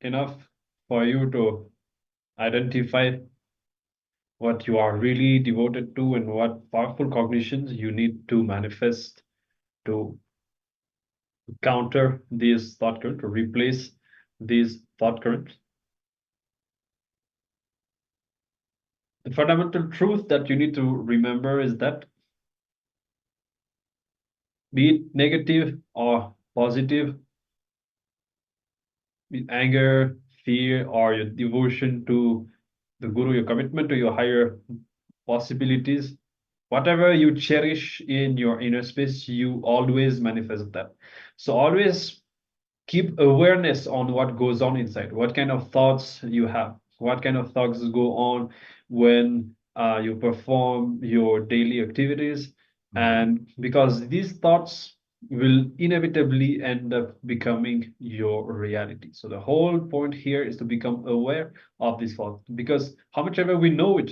enough for you to identify what you are really devoted to and what powerful cognitions you need to manifest to counter these thought currents, to replace these thought currents. The fundamental truth that you need to remember is that be it negative or positive, be it anger, fear, or your devotion to the Guru, your commitment to your higher possibilities, whatever you cherish in your inner space, you always manifest that. So always keep awareness on what goes on inside, what kind of thoughts you have, what kind of thoughts go on when you perform your daily activities. And because these thoughts will inevitably end up becoming your reality. So the whole point here is to become aware of these thoughts, because how much ever we know it,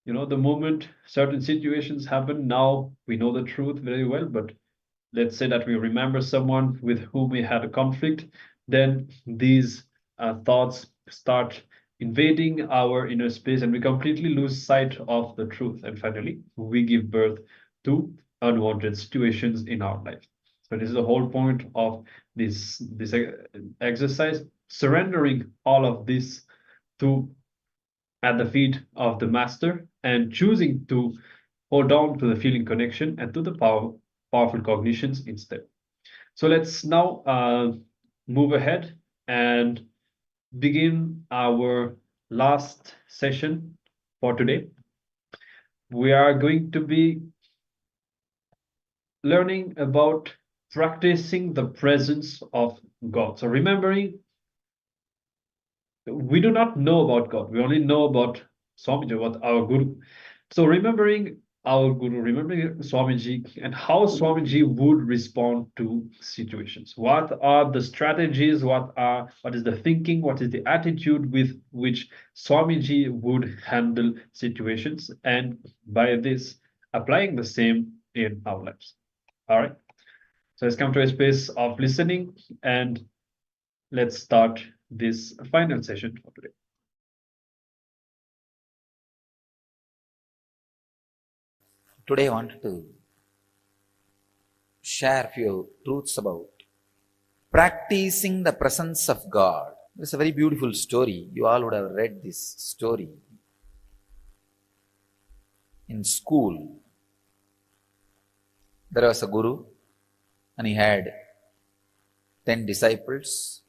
the moment certain situations happen, now we know the truth very well, but let's say that we remember someone with whom we had a conflict, then these thoughts start invading our inner space and we completely lose sight of the truth. And finally, we give birth to unwanted situations in our life. So this is the whole point of this exercise, surrendering all of this to at the feet of the master and choosing to hold on to the feeling connection and to the powerful cognitions instead. So let's now move ahead and begin our last session for today. We are going to be learning about practicing the presence of God. So remembering, we do not know about God. We only know about Swamiji, about our Guru. So remembering our Guru, remembering Swamiji and how Swamiji would respond to situations. What are the strategies? What is the thinking? What is the attitude with which Swamiji would handle situations? And by this, applying the same in our lives. All right. So let's come to a space of listening and let's start this final session for today. Today I wanted to share a few truths about practicing the presence of God. It's a very beautiful story. You all would have read this story in school. There was a guru and he had 10 disciples.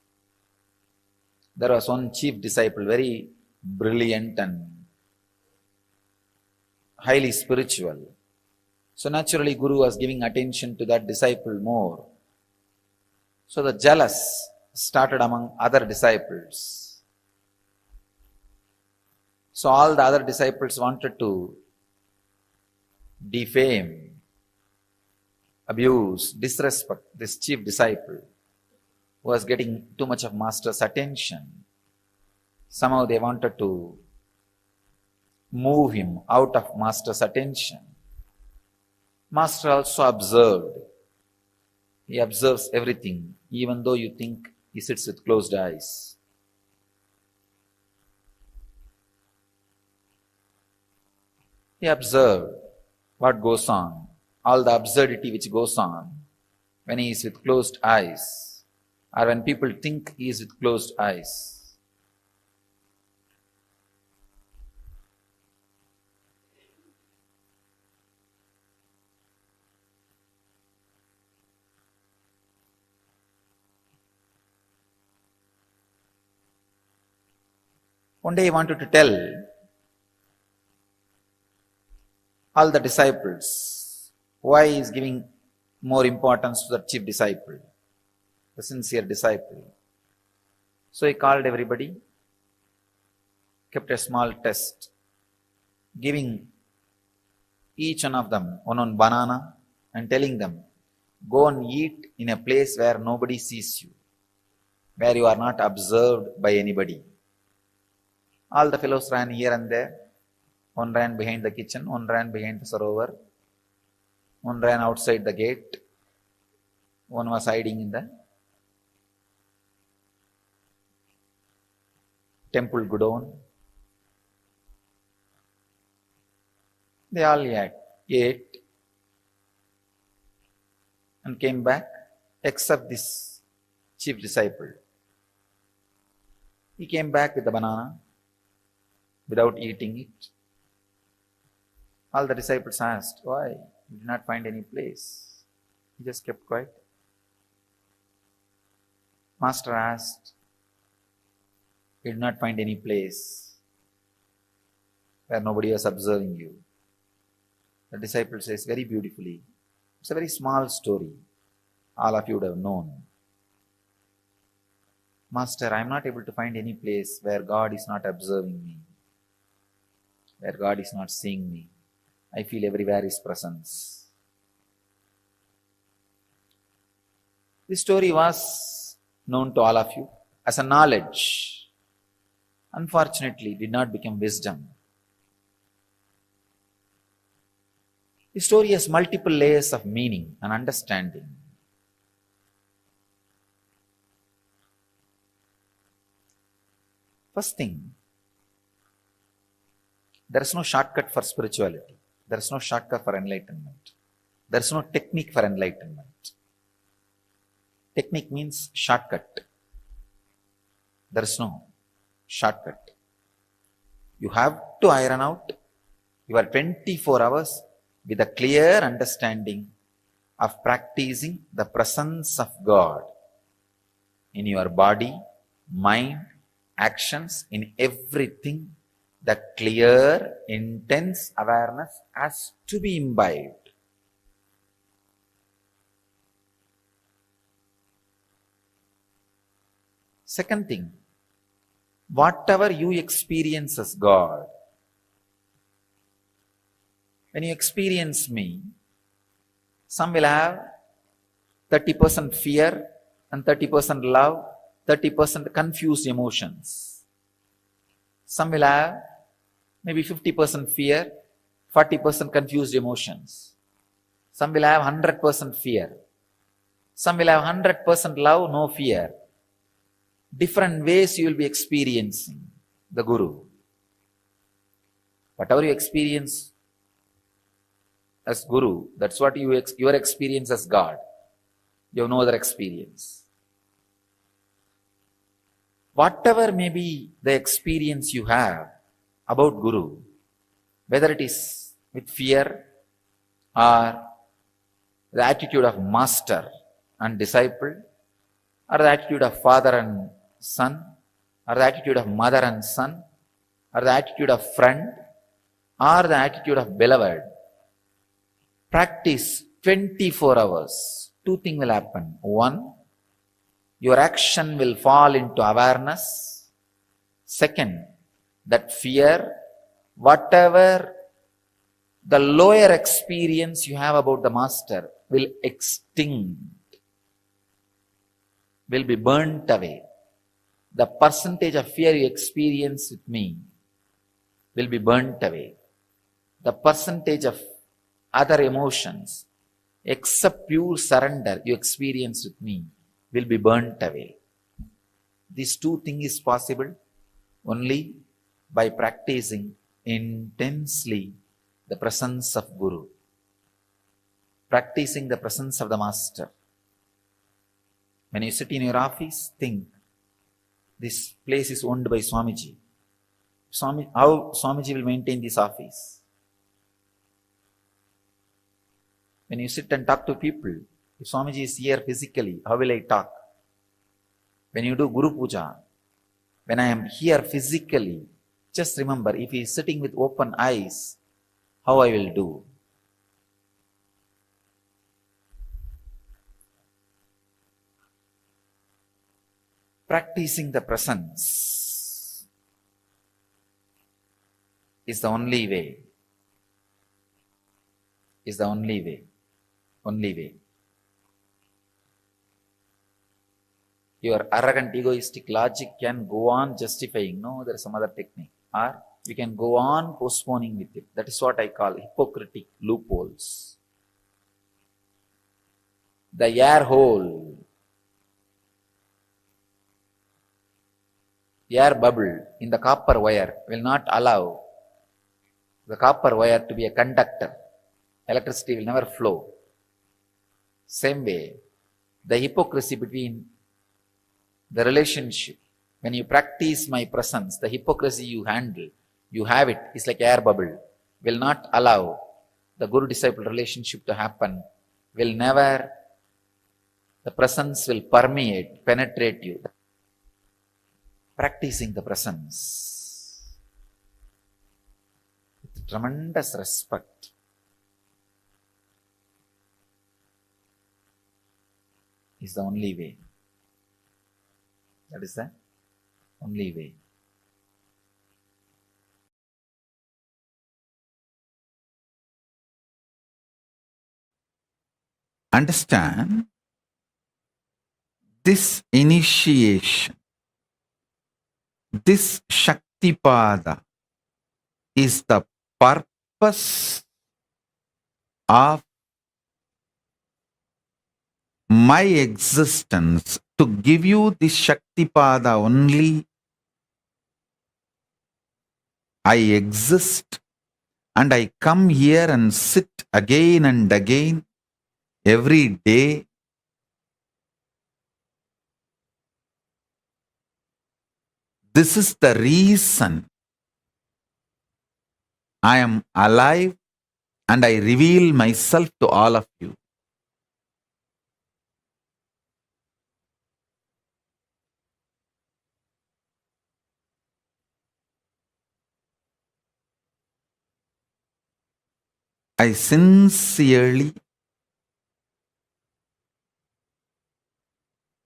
There was one chief disciple, very brilliant and highly spiritual. So naturally, Guru was giving attention to that disciple more. So the jealous started among other disciples. So all the other disciples wanted to defame, abuse, disrespect this chief disciple who was getting too much of master's attention. Somehow they wanted to move him out of master's attention. Master also observed. He observes everything, even though you think he sits with closed eyes. He observed what goes on, all the absurdity which goes on when he is with closed eyes, or when people think he is with closed eyes. One day he wanted to tell all the disciples why he is giving more importance to the chief disciple, the sincere disciple. So he called everybody, kept a small test, giving each one of them one banana and telling them, go and eat in a place where nobody sees you, where you are not observed by anybody. All the fellows ran here and there. One ran behind the kitchen, one ran behind the sarovar, one ran outside the gate, one was hiding in the temple Gudon. They all ate and came back, except this chief disciple. He came back with the banana without eating it. All the disciples asked, why? He did not find any place. He just kept quiet. Master asked, he did not find any place where nobody was observing you. The disciple says very beautifully, it's a very small story. All of you would have known. Master, I am not able to find any place where God is not observing me, where God is not seeing me. I feel everywhere His presence. This story was known to all of you as a knowledge. Unfortunately, it did not become wisdom. The story has multiple layers of meaning and understanding. First thing, there is no shortcut for spirituality. There is no shortcut for enlightenment. There is no technique for enlightenment. Technique means shortcut. There is no shortcut. You have to iron out your 24 hours with a clear understanding of practicing the presence of God in your body, mind, actions, in everything. The clear, intense awareness has to be imbibed. Second thing, whatever you experience as God, when you experience me, some will have 30% fear and 30% love, 30% confused emotions. Some will have maybe 50% fear, 40% confused emotions. Some will have 100% fear. Some will have 100% love, no fear. Different ways you will be experiencing the Guru. Whatever you experience as Guru, that's what your experience as God. You have no other experience. Whatever may be the experience you have about Guru, whether it is with fear or the attitude of master and disciple, or the attitude of father and son, or the attitude of mother and son, or the attitude of friend, or the attitude of beloved, practice 24 hours. Two things will happen. One, your action will fall into awareness. Second, that fear, whatever the lower experience you have about the master will extinct, will be burnt away. The percentage of fear you experience with me will be burnt away. The percentage of other emotions, except pure surrender you experience with me, will be burnt away. These two things is possible only by practicing intensely the presence of Guru, practicing the presence of the Master. When you sit in your office, think, this place is owned by Swamiji. How Swamiji will maintain this office? When you sit and talk to people, if Swamiji is here physically, how will I talk? When you do Guru Puja, when I am here physically, just remember, if he is sitting with open eyes, how I will do? Practicing the presence is the only way. Is the only way. Only way. Your arrogant, egoistic logic can go on justifying. No, there is some other technique. Or you can go on postponing with it. That is what I call hypocritic loopholes. The air hole air bubble in the copper wire will not allow the copper wire to be a conductor. Electricity will never flow. Same way, the hypocrisy between the relationship, when you practice my presence, the hypocrisy you handle, you have it, it's like air bubble, will not allow the guru-disciple relationship to happen, will never, the presence will permeate, penetrate you. Practicing the presence with tremendous respect is the only way. That is the only way. Understand, this initiation, this Shaktipada is the purpose of my existence, to give you this Shaktipada only. I exist and I come here and sit again and again every day. This is the reason I am alive and I reveal myself to all of you. I sincerely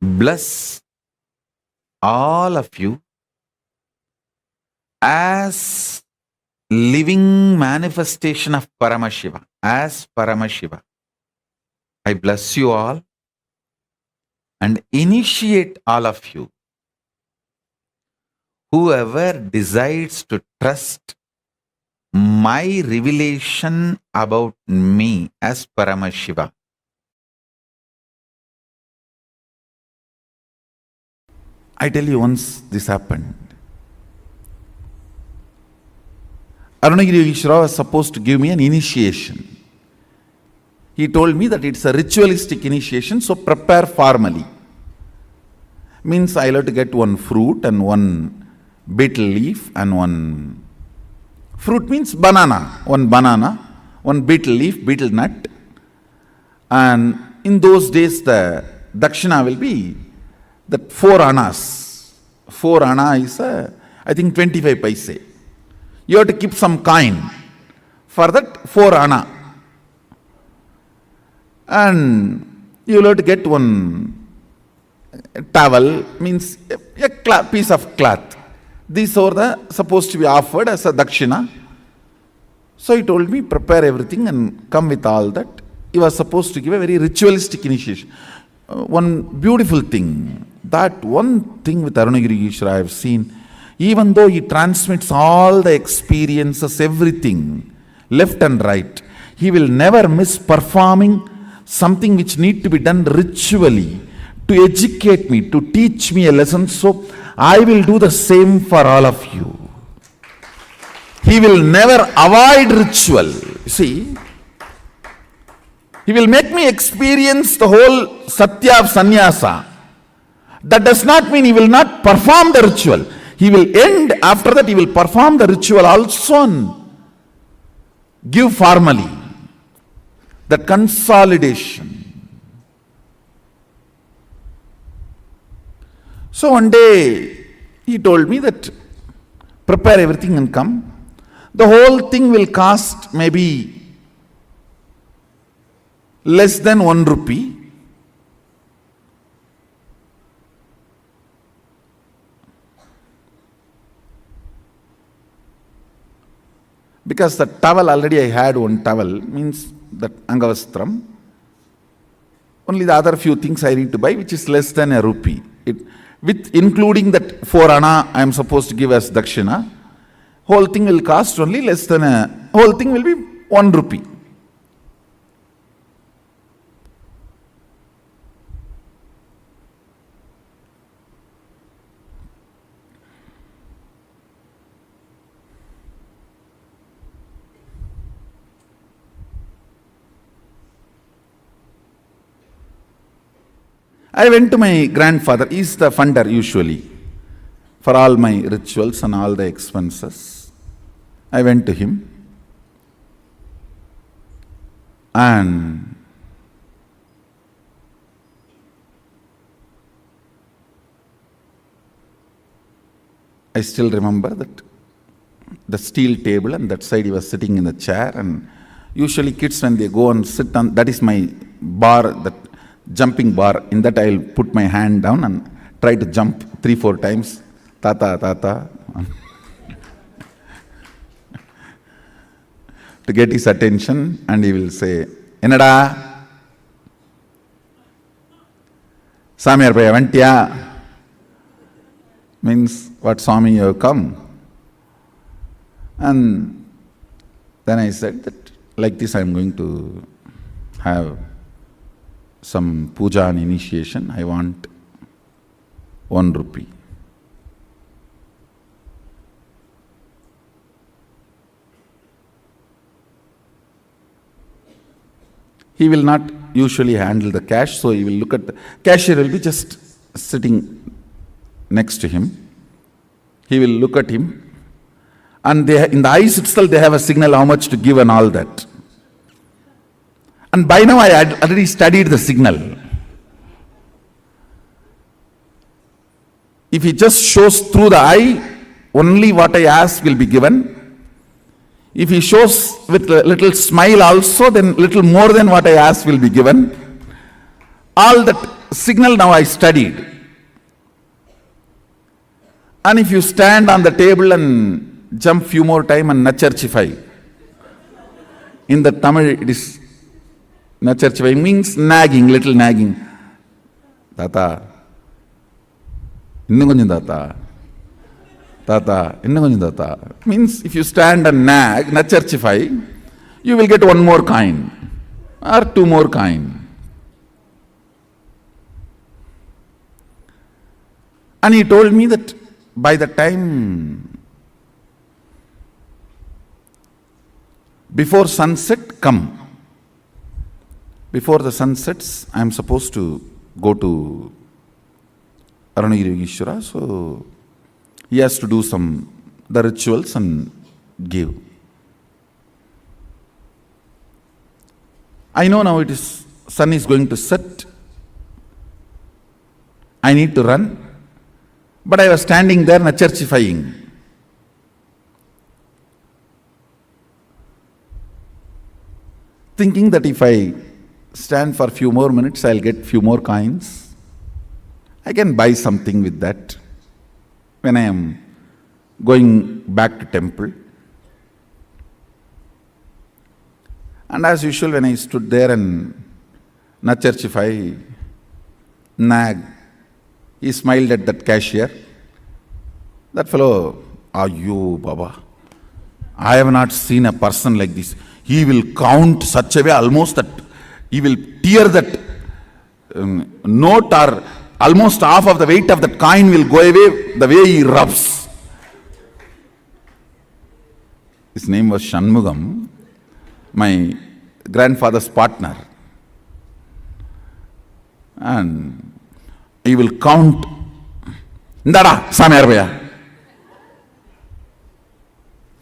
bless all of you as living manifestation of Paramashiva, as Paramashiva. I bless you all and initiate all of you. Whoever decides to trust my revelation about me as Paramashiva, I tell you, once this happened, Arunagiri Yogeshwara was supposed to give me an initiation. He told me that it's a ritualistic initiation, so prepare formally. Means I'll have to get one fruit and one betel leaf and one fruit means banana, one betel leaf, betel nut. And in those days the dakshina will be that 4 annas. 4 anna is I think 25 paise. You have to keep some coin for that 4 anna. And you will have to get one towel, means a piece of cloth. These are supposed to be offered as a dakshina. So he told me, prepare everything and come with all that. He was supposed to give a very ritualistic initiation. One beautiful thing, that one thing with Arunagiri Yogeshwara I have seen, even though he transmits all the experiences, everything, left and right, he will never miss performing something which need to be done ritually to educate me, to teach me a lesson. So I will do the same for all of you. He will never avoid ritual. See, he will make me experience the whole satya of sannyasa. That does not mean he will not perform the ritual. He will end, after that he will perform the ritual also and give formally. That consolidation. So one day he told me that prepare everything and come. The whole thing will cost maybe less than 1 rupee. Because the towel, already I had one towel, means that angavastram. Only the other few things I need to buy, which is less than a rupee. With including that 4 anna I am supposed to give as dakshina, whole thing will cost only less than whole thing will be 1 rupee. I went to my grandfather. He's the funder usually for all my rituals and all the expenses. I went to him and I still remember that the steel table, and that side he was sitting in the chair, and usually kids when they go and sit on, that is my bar, that jumping bar, in that I'll put my hand down and try to jump 3-4 times. Tata, tata. To get his attention, and he will say, Enada? Samyar Paya Vantya? Means, what Swami, you have come? And then I said that, like this I am going to have some puja and initiation. I want 1 rupee. He will not usually handle the cash, so he will look at the cashier, will be just sitting next to him. He will look at him, and in the eyes itself they have a signal how much to give and all that. And by now I had already studied the signal. If he just shows through the eye, only what I ask will be given. If he shows with a little smile also, then little more than what I ask will be given. All that signal now I studied. And if you stand on the table and jump few more time and nacharchify, in the Tamil it is nacharchify means nagging, little nagging. Tata, innum konjam tata. Tata, innum konjam tata. Means if you stand and nag, nacharchify, you will get 1 more coin or 2 more coin. And he told me that by the time before sunset, come. Before the sun sets, I am supposed to go to Arunagiri Yogeshwara, so he has to do the rituals and give. I know now sun is going to set. I need to run. But I was standing there nacharchifying. Thinking that if I stand for a few more minutes, I'll get few more coins. I can buy something with that when I am going back to temple. And as usual, when I stood there and nacharchify, nag, he smiled at that cashier. That fellow, Ayyo Baba, I have not seen a person like this. He will count such a way almost that he will tear that note, or almost half of the weight of that coin will go away the way he rubs. His name was Shanmugam, my grandfather's partner. And he will count. Ndada, Samayarvaya.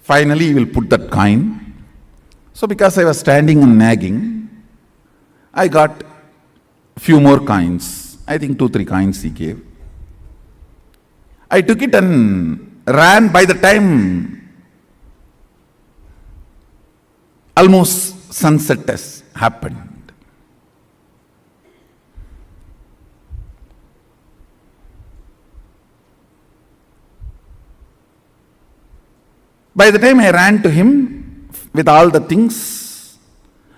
Finally, he will put that coin. So because I was standing and nagging, I got a few more coins. I think 2-3 coins he gave. I took it and ran. By the time almost sunset has happened. By the time I ran to him with all the things,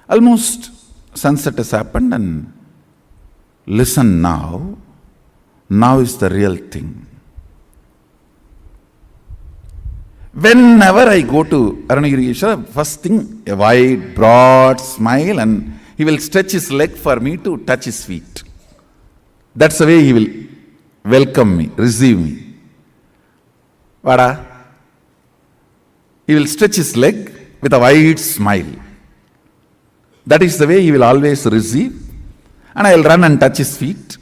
almost sunset has happened, and listen now is the real thing. Whenever I go to Arunagiri Yogeshwara, first thing, a wide, broad smile, and he will stretch his leg for me to touch his feet. That's the way he will welcome me, receive me. Vada? He will stretch his leg with a wide smile. That is the way he will always receive. And I will run and touch his feet.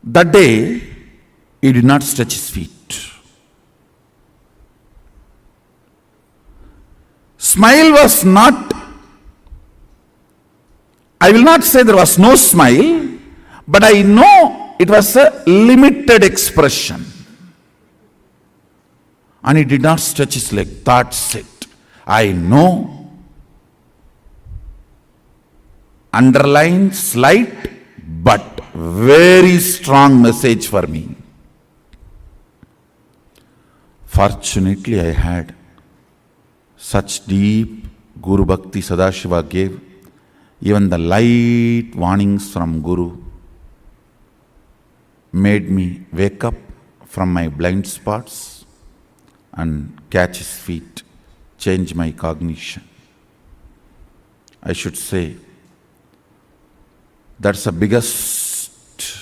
That day, he did not stretch his feet. Smile was not, I will not say there was no smile, but I know it was a limited expression. And he did not stretch his leg. That's it. I know. Underline, slight, but very strong message for me. Fortunately, I had such deep Guru Bhakti Sadashiva gave. Even the light warnings from Guru made me wake up from my blind spots and catch his feet, change my cognition. I should say, that's the biggest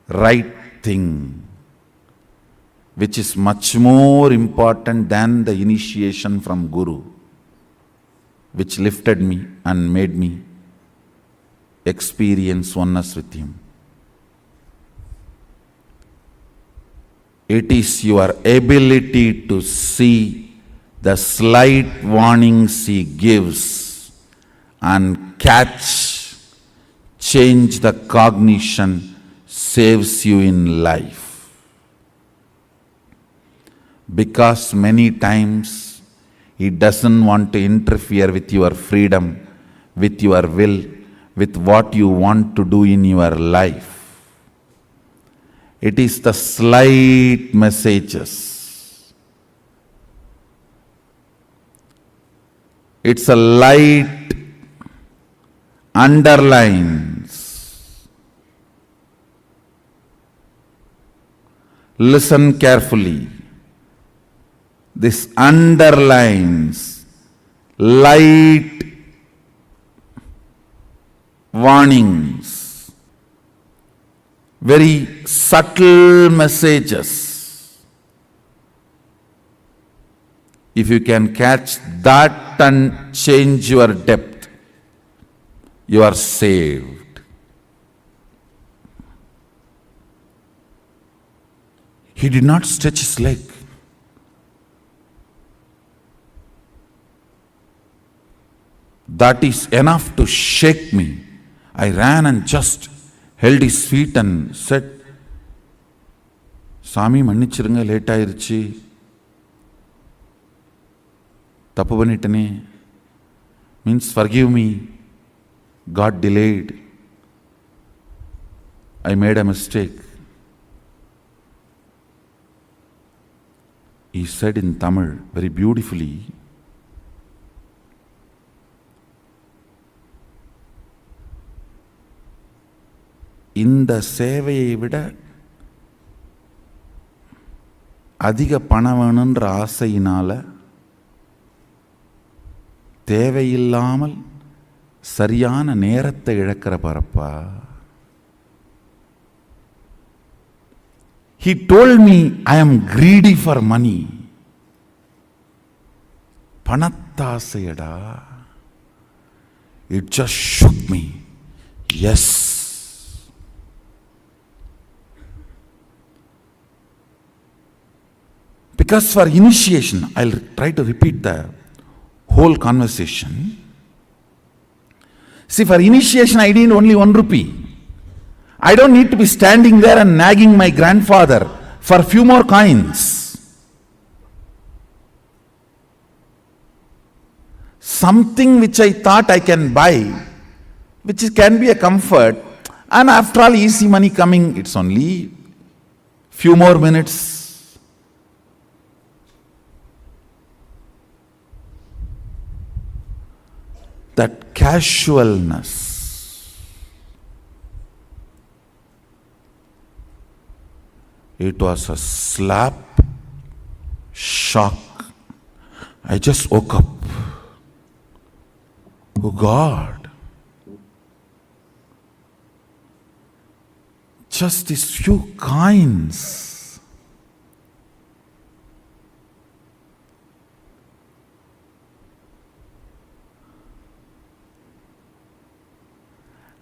right thing, which is much more important than the initiation from Guru, which lifted me and made me experience oneness with him. It is your ability to see the slight warnings he gives and catch, change the cognition, saves you in life. Because many times he doesn't want to interfere with your freedom, with your will, with what you want to do in your life. It is the slight messages. It's a light underlines. Listen carefully. This underlines, light warnings, very subtle messages. If you can catch that and change your depth, you are saved. He did not stretch his leg. That is enough to shake me. I ran and just held his feet and said, Sami மன்னிச்சிருங்க, late ஆயிருச்சு, தப்பு பண்ணிட்டனே, means forgive me, God delayed, I made a mistake. He said in Tamil very beautifully, இந்த சேவையை விட அதிக பணம் வேணுன்ற ஆசையினால தேவையில்லாமல் சரியான நேரத்தை இழக்கிற பரப்பா. He told me I am greedy for money. பணத்தாசையடா. It just shook me. Yes. Because for initiation, I'll try to repeat the whole conversation. See, for initiation, I need only 1 rupee. I don't need to be standing there and nagging my grandfather for few more coins. Something which I thought I can buy, which can be a comfort, and after all, easy money coming, it's only few more minutes. That casualness, it was a slap, shock. I just woke up. Oh God, just these few coins.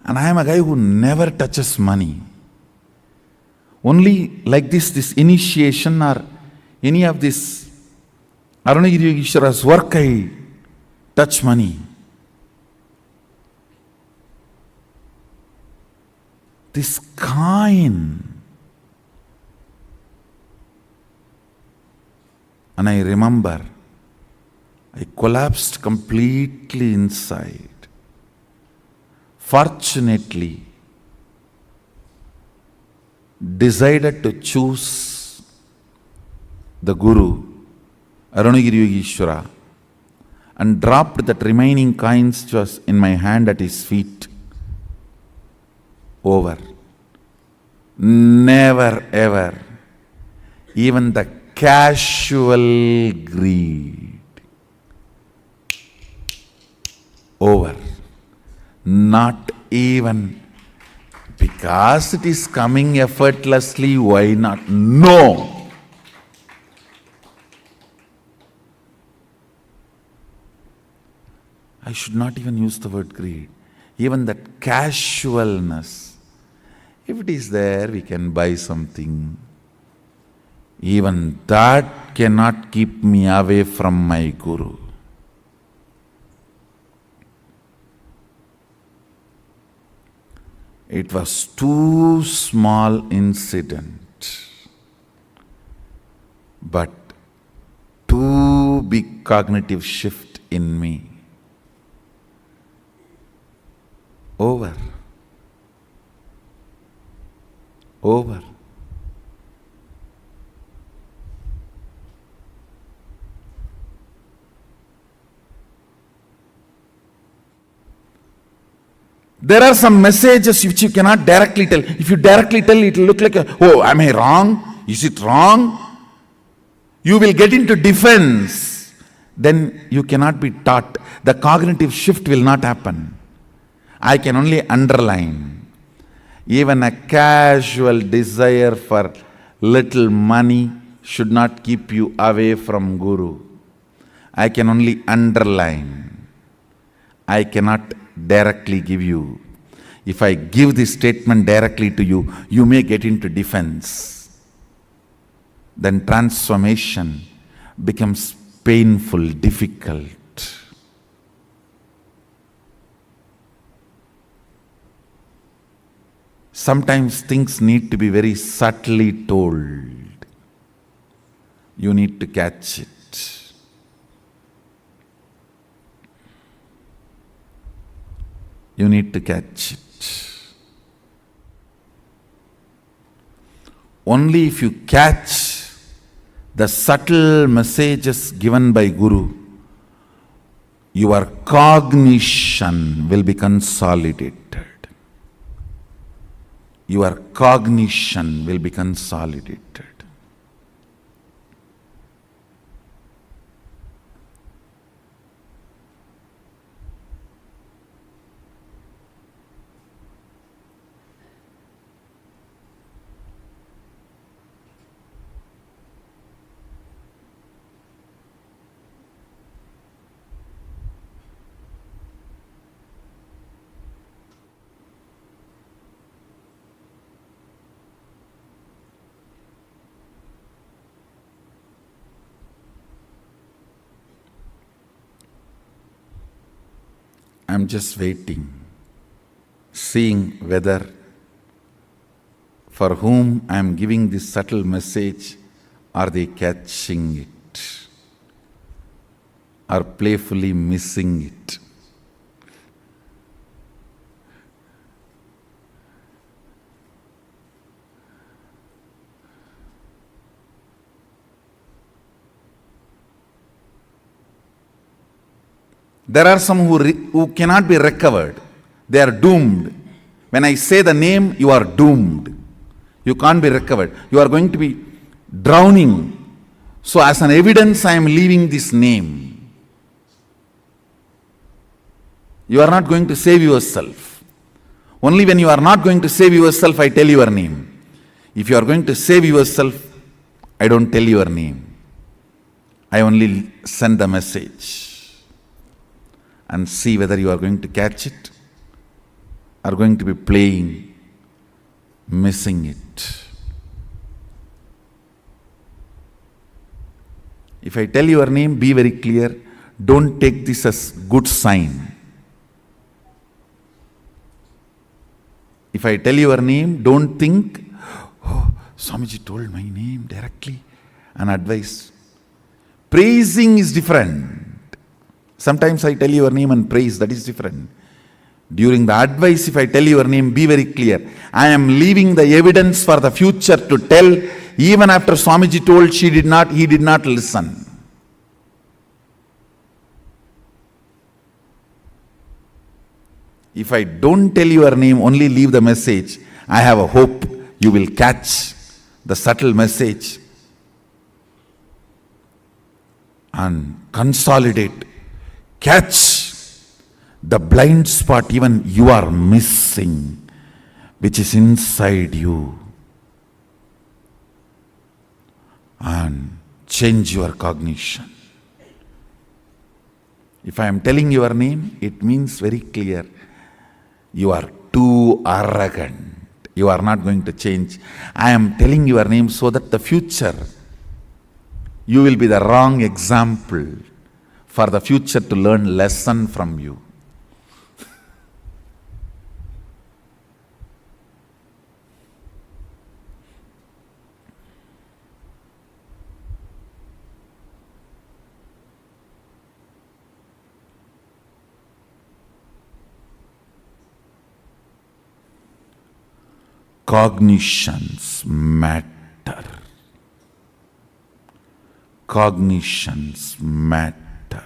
And I am a guy who never touches money. Only like this initiation or any of this Arunagiri Ishwara's work, I touch money. This coin. And I remember, I collapsed completely inside. Fortunately, decided to choose the Guru, Arunagiri Yogeshwara, and dropped that remaining coins which was in my hand at his feet. Over. Never ever, even the casual greed. Over. Not even because it is coming effortlessly, why not? No! I should not even use the word greed. Even that casualness. If it is there, we can buy something. Even that cannot keep me away from my Guru. It was too small incident, but too big cognitive shift in me. Over. Over. There are some messages which you cannot directly tell. If you directly tell, it will look like, oh, am I wrong? Is it wrong? You will get into defense. Then you cannot be taught. The cognitive shift will not happen. I can only underline. Even a casual desire for little money should not keep you away from Guru. I can only underline. I cannot directly give you. If I give this statement directly to you, you may get into defense. Then transformation becomes painful, difficult. Sometimes things need to be very subtly told. You need to catch it. You need to catch it. Only if you catch the subtle messages given by Guru, your cognition will be consolidated. Your cognition will be consolidated. I'm just waiting, seeing whether for whom I am giving this subtle message, are they catching it or playfully missing it? There are some who cannot be recovered. They are doomed. When I say the name, you are doomed. You can't be recovered. You are going to be drowning. So as an evidence, I am leaving this name. You are not going to save yourself. Only when you are not going to save yourself, I tell your name. If you are going to save yourself, I don't tell your name. I only send the message. And see whether you are going to catch it or going to be playing, missing it. If I tell your name, be very clear. Don't take this as good sign. If I tell your name, don't think, oh, Swamiji told my name directly and advice. Praising is different. Sometimes I tell your name and praise, that is different. During the advice, if I tell your name, be very clear. I am leaving the evidence for the future to tell. Even after Swamiji told, he did not listen. If I don't tell your name, only leave the message, I have a hope you will catch the subtle message and consolidate, catch the blind spot even you are missing, which is inside you, and change your cognition. If I am telling your name, it means very clear, you are too arrogant. You are not going to change. I am telling your name so that the future, you will be the wrong example for the future to learn lesson from you. Cognitions matter. Cognitions matter.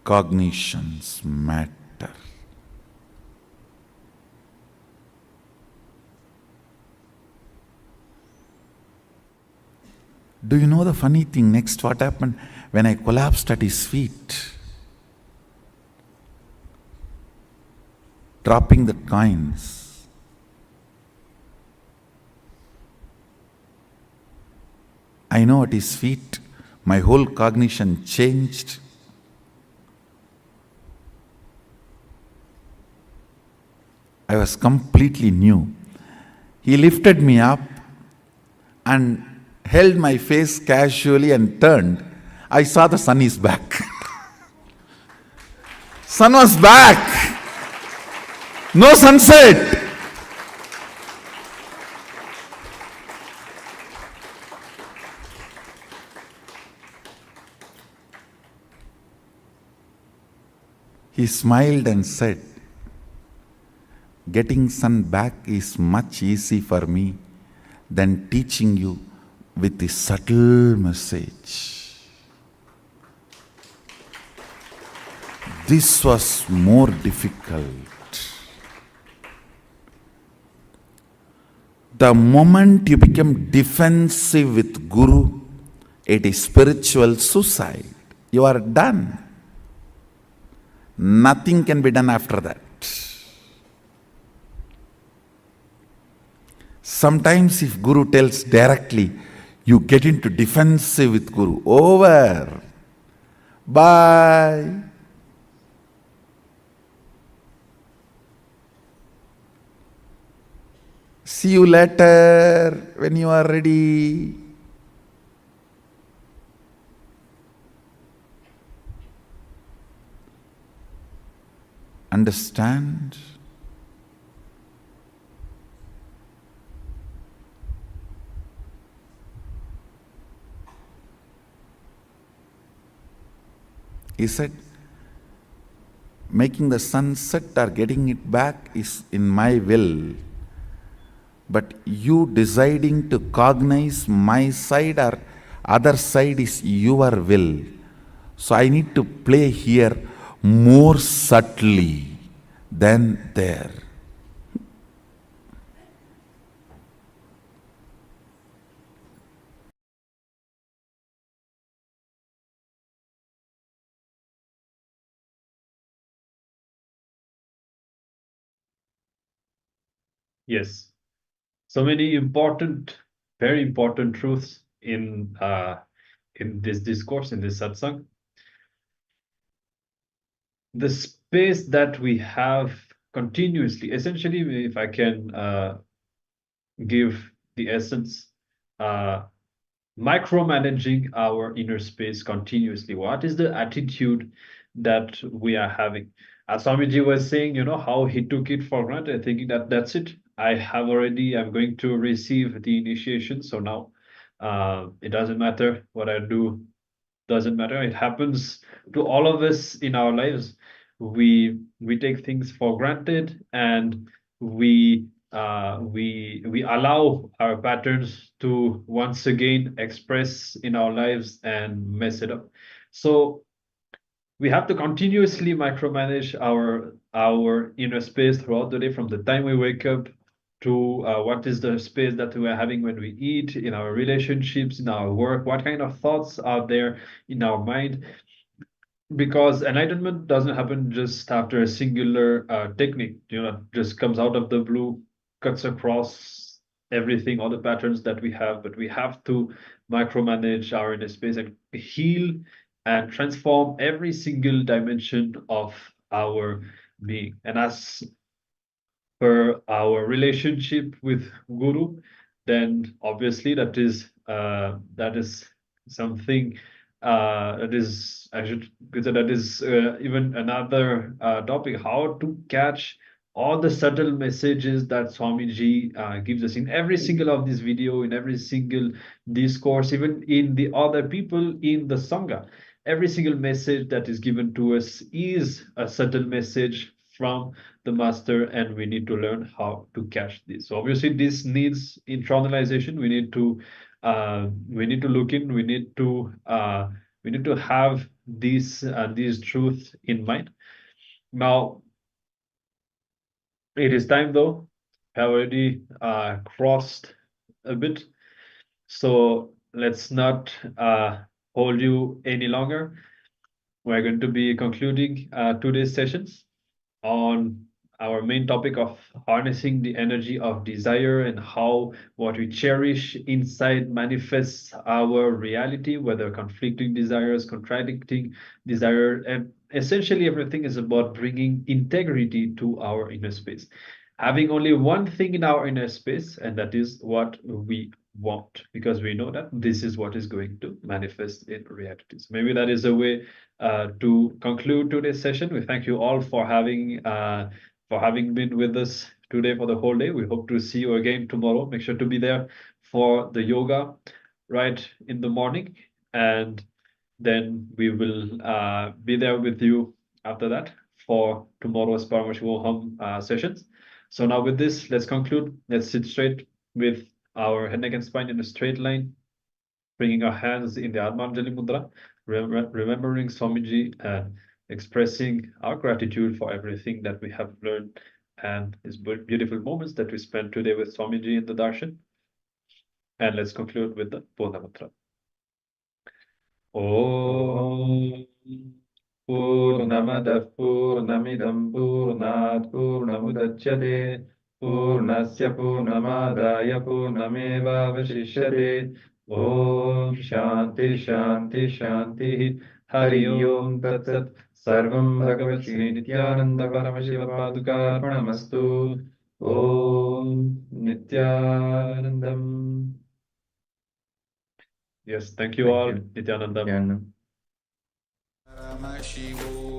Cognitions matter. Do you know the funny thing? Next, what happened when I collapsed at his feet? Dropping the coins. I know at his feet, my whole cognition changed. I was completely new. He lifted me up and held my face casually and turned. I saw the sun is back. Sun was back. No sunset. He smiled and said, getting sun back is much easy for me than teaching you with the subtle message. This was more difficult. The moment you become defensive with Guru, it is spiritual suicide. You are done. Nothing can be done after that. Sometimes if Guru tells directly, you get into defensive with Guru. Over. Bye. See you later when you are ready. Understand? He said, making the sun set or getting it back is in my will. But you deciding to cognize my side or other side is your will. So I need to play here more subtly than there. Yes. So many important, very important truths in this discourse, in this satsang. The space that we have continuously, essentially, if I can give the essence, micromanaging our inner space continuously? What is the attitude that we are having? As Swamiji was saying, how he took it for granted, thinking that that's it. I'm going to receive the initiation. So now it doesn't matter what I do, doesn't matter. It happens to all of us in our lives. We take things for granted, and we allow our patterns to once again express in our lives and mess it up. So we have to continuously micromanage our inner space throughout the day, from the time we wake up to what is the space that we are having when we eat, in our relationships, in our work, what kind of thoughts are there in our mind. Because enlightenment doesn't happen just after a singular technique, just comes out of the blue, cuts across everything, all the patterns that we have. But we have to micromanage our inner space and heal and transform every single dimension of our being. And as per our relationship with Guru, then obviously that is something that is, I should consider, that is even another topic, how to catch all the subtle messages that Swamiji gives us in every single of this video, in every single discourse, even in the other people in the Sangha. Every single message that is given to us is a subtle message from the master, and we need to learn how to catch this. So obviously this needs internalization. We need to look in, we need to have these truths in mind. Now it is time, though. I have already crossed a bit, so let's not hold you any longer. We're going to be concluding today's sessions on our main topic of harnessing the energy of desire, and how what we cherish inside manifests our reality, whether conflicting desires, contradicting desire, and essentially everything is about bringing integrity to our inner space. Having only one thing in our inner space, and that is what we want, because we know that this is what is going to manifest in reality. So maybe that is a way to conclude today's session. We thank you all for having been with us today for the whole day. We hope to see you again tomorrow. Make sure to be there for the yoga right in the morning, and then we will be there with you after that for tomorrow's Paramashivoham sessions. So now with this, let's conclude. Let's sit straight with our head, neck, and spine in a straight line, bringing our hands in the Admanjali Mudra, remembering Swamiji and expressing our gratitude for everything that we have learned and these beautiful moments that we spent today with Swamiji in the darshan. And let's conclude with the Purna Mantra. Om Purnamada Purnamidam Purnat Purnamudachyate Purnasya Purnamadaya Purnameva Vashishyate. Om Shanti Shanti Shanti. Hari Om Tat Sat. Sarvam Bhagavat Shri Nityananda Paramashiva Padukarpanamastu. Om Nityanandam. Yes, thank you all. Nityanandam. Nityanandam. Paramashivoham